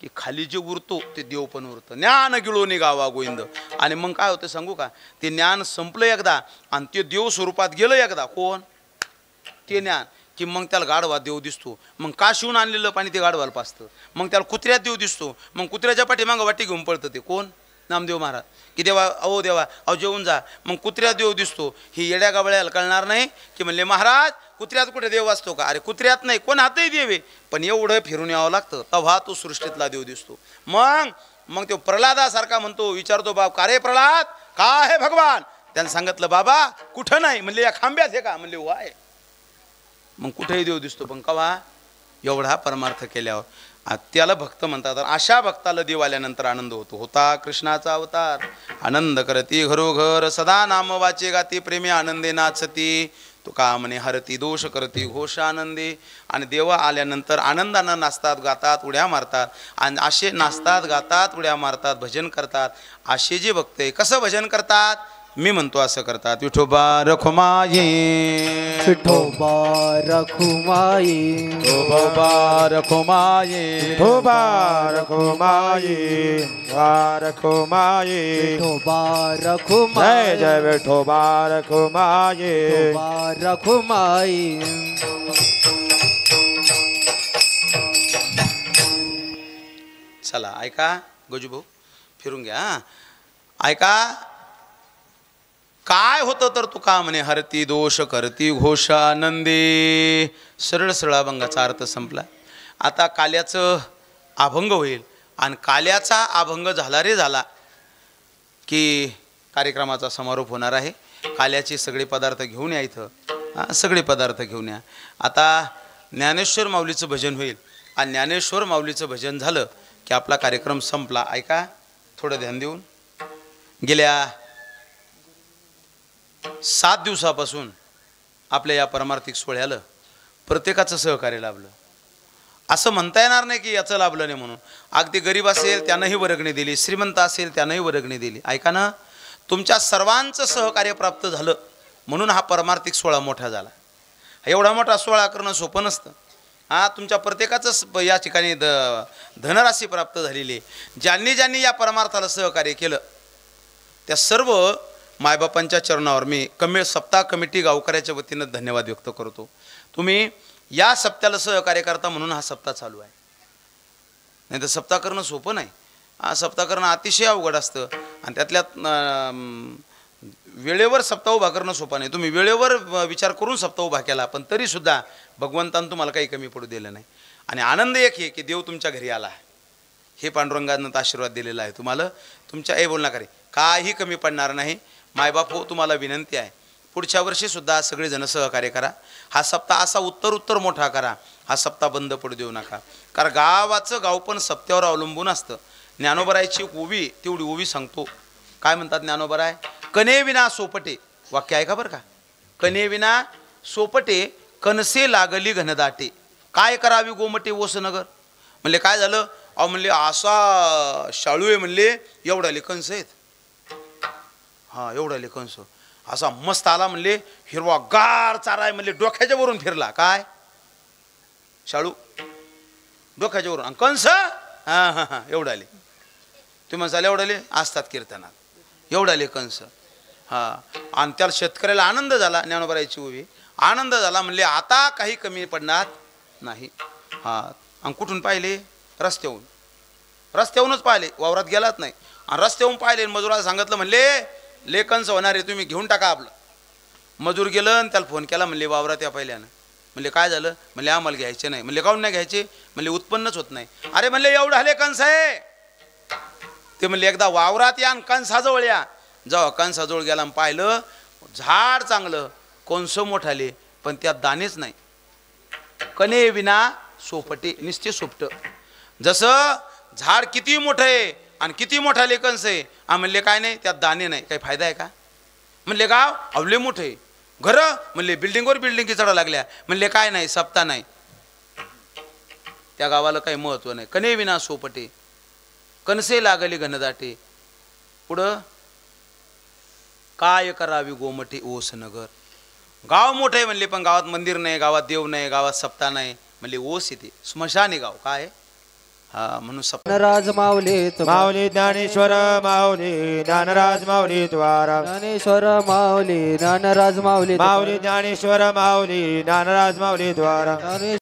की खाली जे उरतो ते देव पण उरतं. ज्ञान गिळो निघावा गोविंद. आणि मग काय होतं सांगू का? ते ज्ञान संपलं एकदा आणि ते देव स्वरूपात गेलं एकदा. कोण? ते ज्ञान. की मग त्याला गाढवा देव दिसतो. मग काशीहून आणलेलं पाणी ते गाढवाला पाजतं. मग त्याला कुत्र्यात देव दिसतो. मग कुत्र्याच्या पाठीमागं वाटी घेऊन पळतं. ते कोण? नामदेव महाराज. की देवा अहो देवा अहो जेवून जा. मग कुत्र्यात देव दिसतो. ही येड्या गाबळ्याला कळणार नाही की म्हणले महाराज कुत्र्यात कुठे देव असतो का? अरे कुत्र्यात नाही, कोण हातही देव आहे, पण एवढं फिरून यावं लागतं तेव्हा तो सृष्टीतला देव दिसतो. मग तो प्रल्हादासारखा म्हणतो, विचारतो बाब का रे प्रल्हाद का आहे भगवान? त्यानं सांगितलं बाबा कुठं नाही. म्हणले या खांब्यात आहे का? म्हणले वाय. मग कुठेही देव दिसतो, पण कवा? एवढा परमार्थ केल्यावर. त्याला भक्त म्हणतात. अशा भक्ताला देव आल्यानंतर आनंद होतो. होता कृष्णाचा अवतार आनंद करती घरोघर सदा नाम वाचे गाती प्रेमी आनंदे नाचती तुका म्हणे हरती दोष करती घोष आनंदी. आणि देव आल्यानंतर आनंदानं नाचतात, गातात, उड्या मारतात. आणि असे नाचतात, गातात, उड्या मारतात, भजन करतात. असे जे भक्त आहे कसं भजन करतात? मी म्हणतो असं करतात. विठोबा रखुमाई, विठोबा रखुमाई, विठोबा रखुमाई, विठोबा रखुमाई, रखुमाई, विठोबा रखुमाई, जय जय विठोबा रखुमाई, विठोबा रखुमाई. चला ऐका गजूभाऊ, फिरून घ्या. ऐका काय होतं तर तुका म्हणे हरती दोष करती घोष आनंदी. सरळ सरळ अभंगाचा अर्थ संपला. आता काल्याचं अभंग होईल आणि काल्याचा अभंग झाला रे झाला की कार्यक्रमाचा समारोप होणार आहे. काल्याचे सगळे पदार्थ घेऊन या इथं. सगळे पदार्थ घेऊन या. आता ज्ञानेश्वर माऊलीचं भजन होईल आणि ज्ञानेश्वर माऊलीचं भजन झालं की आपला कार्यक्रम संपला. ऐका थोडं ध्यान देऊन. गेल्या 7 दिवसापासून आपल्या या परमार्थिक सोहळ्याला प्रत्येकाचं सहकार्य लाभलं. असं म्हणता येणार नाही की याचं लाभलं नाही म्हणून. अगदी गरीब असेल त्यानंही वर्गणी दिली, श्रीमंत असेल त्यानंही वर्गणी दिली. ऐका ना, तुमच्या सर्वांचं सहकार्य प्राप्त झालं म्हणून हा परमार्थिक सोहळा मोठा झाला. एवढा मोठा सोहळा करणं सोपं नसतं. तुमच्या प्रत्येकाचं या ठिकाणी धनराशी प्राप्त झालेली आहे. ज्यांनी ज्यांनी या परमार्थाला सहकार्य केलं त्या सर्व मायबापांच्या चरणावर मी सप्ताह कमिटी गावकऱ्याच्या वतीनं धन्यवाद व्यक्त करतो. तुम्ही या सप्त्याला सहकार्य करता म्हणून हा सप्ताह चालू आहे. नाही तर सप्ताह करणं सोपं नाही. सप्ताह करणं अतिशय अवघड असतं आणि त्यातल्यात वेळेवर सप्ताह उभा करणं सोपं नाही. तुम्ही वेळेवर विचार करून सप्ताह उभा केला पण तरीसुद्धा भगवंतानं तुम्हाला काही कमी पडू दिलं नाही. आणि आनंद एक आहे की देव तुमच्या घरी आला आहे. हे पांडुरंगानं आशीर्वाद दिलेला आहे तुम्हाला. तुमच्या आई बोलणार करे काही कमी पडणार नाही. मायबाप हो, तुम्हाला विनंती आहे पुढच्या वर्षीसुद्धा सगळेजण सहकार्य करा. हा सप्ताह असा उत्तर मोठा करा. हा सप्ताह बंद पडू देऊ नका. कारण गावाचं गाव पण सप्त्यावर अवलंबून असतं. ज्ञानोबरायची एक ओवी, तेवढी ओवी सांगतो. काय म्हणतात ज्ञानोबराय? कने विना सोपटे. वाक्य आहे का बरं का? कने विना सोपटे कनसे लागली घनदाटे. काय करावी गोमटे ओसनगर. म्हणले काय झालं? अहो म्हणले असा शाळू आहे म्हणले, एवढा कंस आहेत. एवढा कंस. असा मस्त आला म्हणले, हिरवा गार चारा आहे म्हणले, डोक्याच्या वरून फिरला. काय शाळू डोक्याच्या वरून, आणि कंस हा हा हा एवढं आले. तुम्ही म्हणसाल एवढं आले असतात कीर्तनात, एवढं आले कंस. हा, आणि त्याला शेतकऱ्याला आनंद झाला, ज्ञानोबारायची उभी आनंद झाला. म्हणले आता काही कमी पडणार नाही. हा, आणि कुठून पाहिले? रस्त्याहूनच पाहिले, वावरात गेलात नाही. आणि रस्त्याहून पाहिले, मजुराला सांगितलं म्हणले ले कंस होणार आहे, तुम्ही घेऊन टाका आपलं. मजूर गेलं आणि त्याला फोन केला, म्हणले वावरात या पहिल्यानं. म्हणले काय झालं? म्हणले आम्हाला घ्यायचे नाही. म्हणले काहून नाही घ्यायचे? म्हणले उत्पन्नच होत नाही. अरे म्हणले एवढं आले कंस आहे. ते म्हणले एकदा वावरात या आणि कंसाजवळ या. जेव्हा कंसाजवळ गेला आणि पाहिलं, झाड चांगलं, कंस मोठाले, पण त्यात दाणेच नाही. कणे विना सोपटे, निस्ते सोपट. जसं झाड किती मोठं आहे आणि किती मोठाले कंस आहे. म्हणले काय नाही, त्यात दाणे नाही, काही फायदा आहे का? म्हणले गाव अवले मोठे, घरं म्हणले बिल्डिंगवर बिल्डिंग चढा लागल्या. म्हणले काय नाही, सप्ता नाही, त्या गावाला काही महत्व नाही. कणे विना सोपटे, कणसे लागले घनदाटे. पुढं काय करावी गोमटे ओस नगर. गाव मोठं आहे म्हणले, पण गावात मंदिर नाही, गावात देव नाही, गावात सप्ता नाही. म्हणले ओस येते, स्मशानी गाव काय. हा, म्हणून ज्ञानराज माऊली माऊली ज्ञानेश्वर माऊली ज्ञानराज माऊली द्वारा. ज्ञानेश्वर माऊली ज्ञानराज माऊली माऊली ज्ञानेश्वर माऊली ज्ञानराज माऊली द्वारा.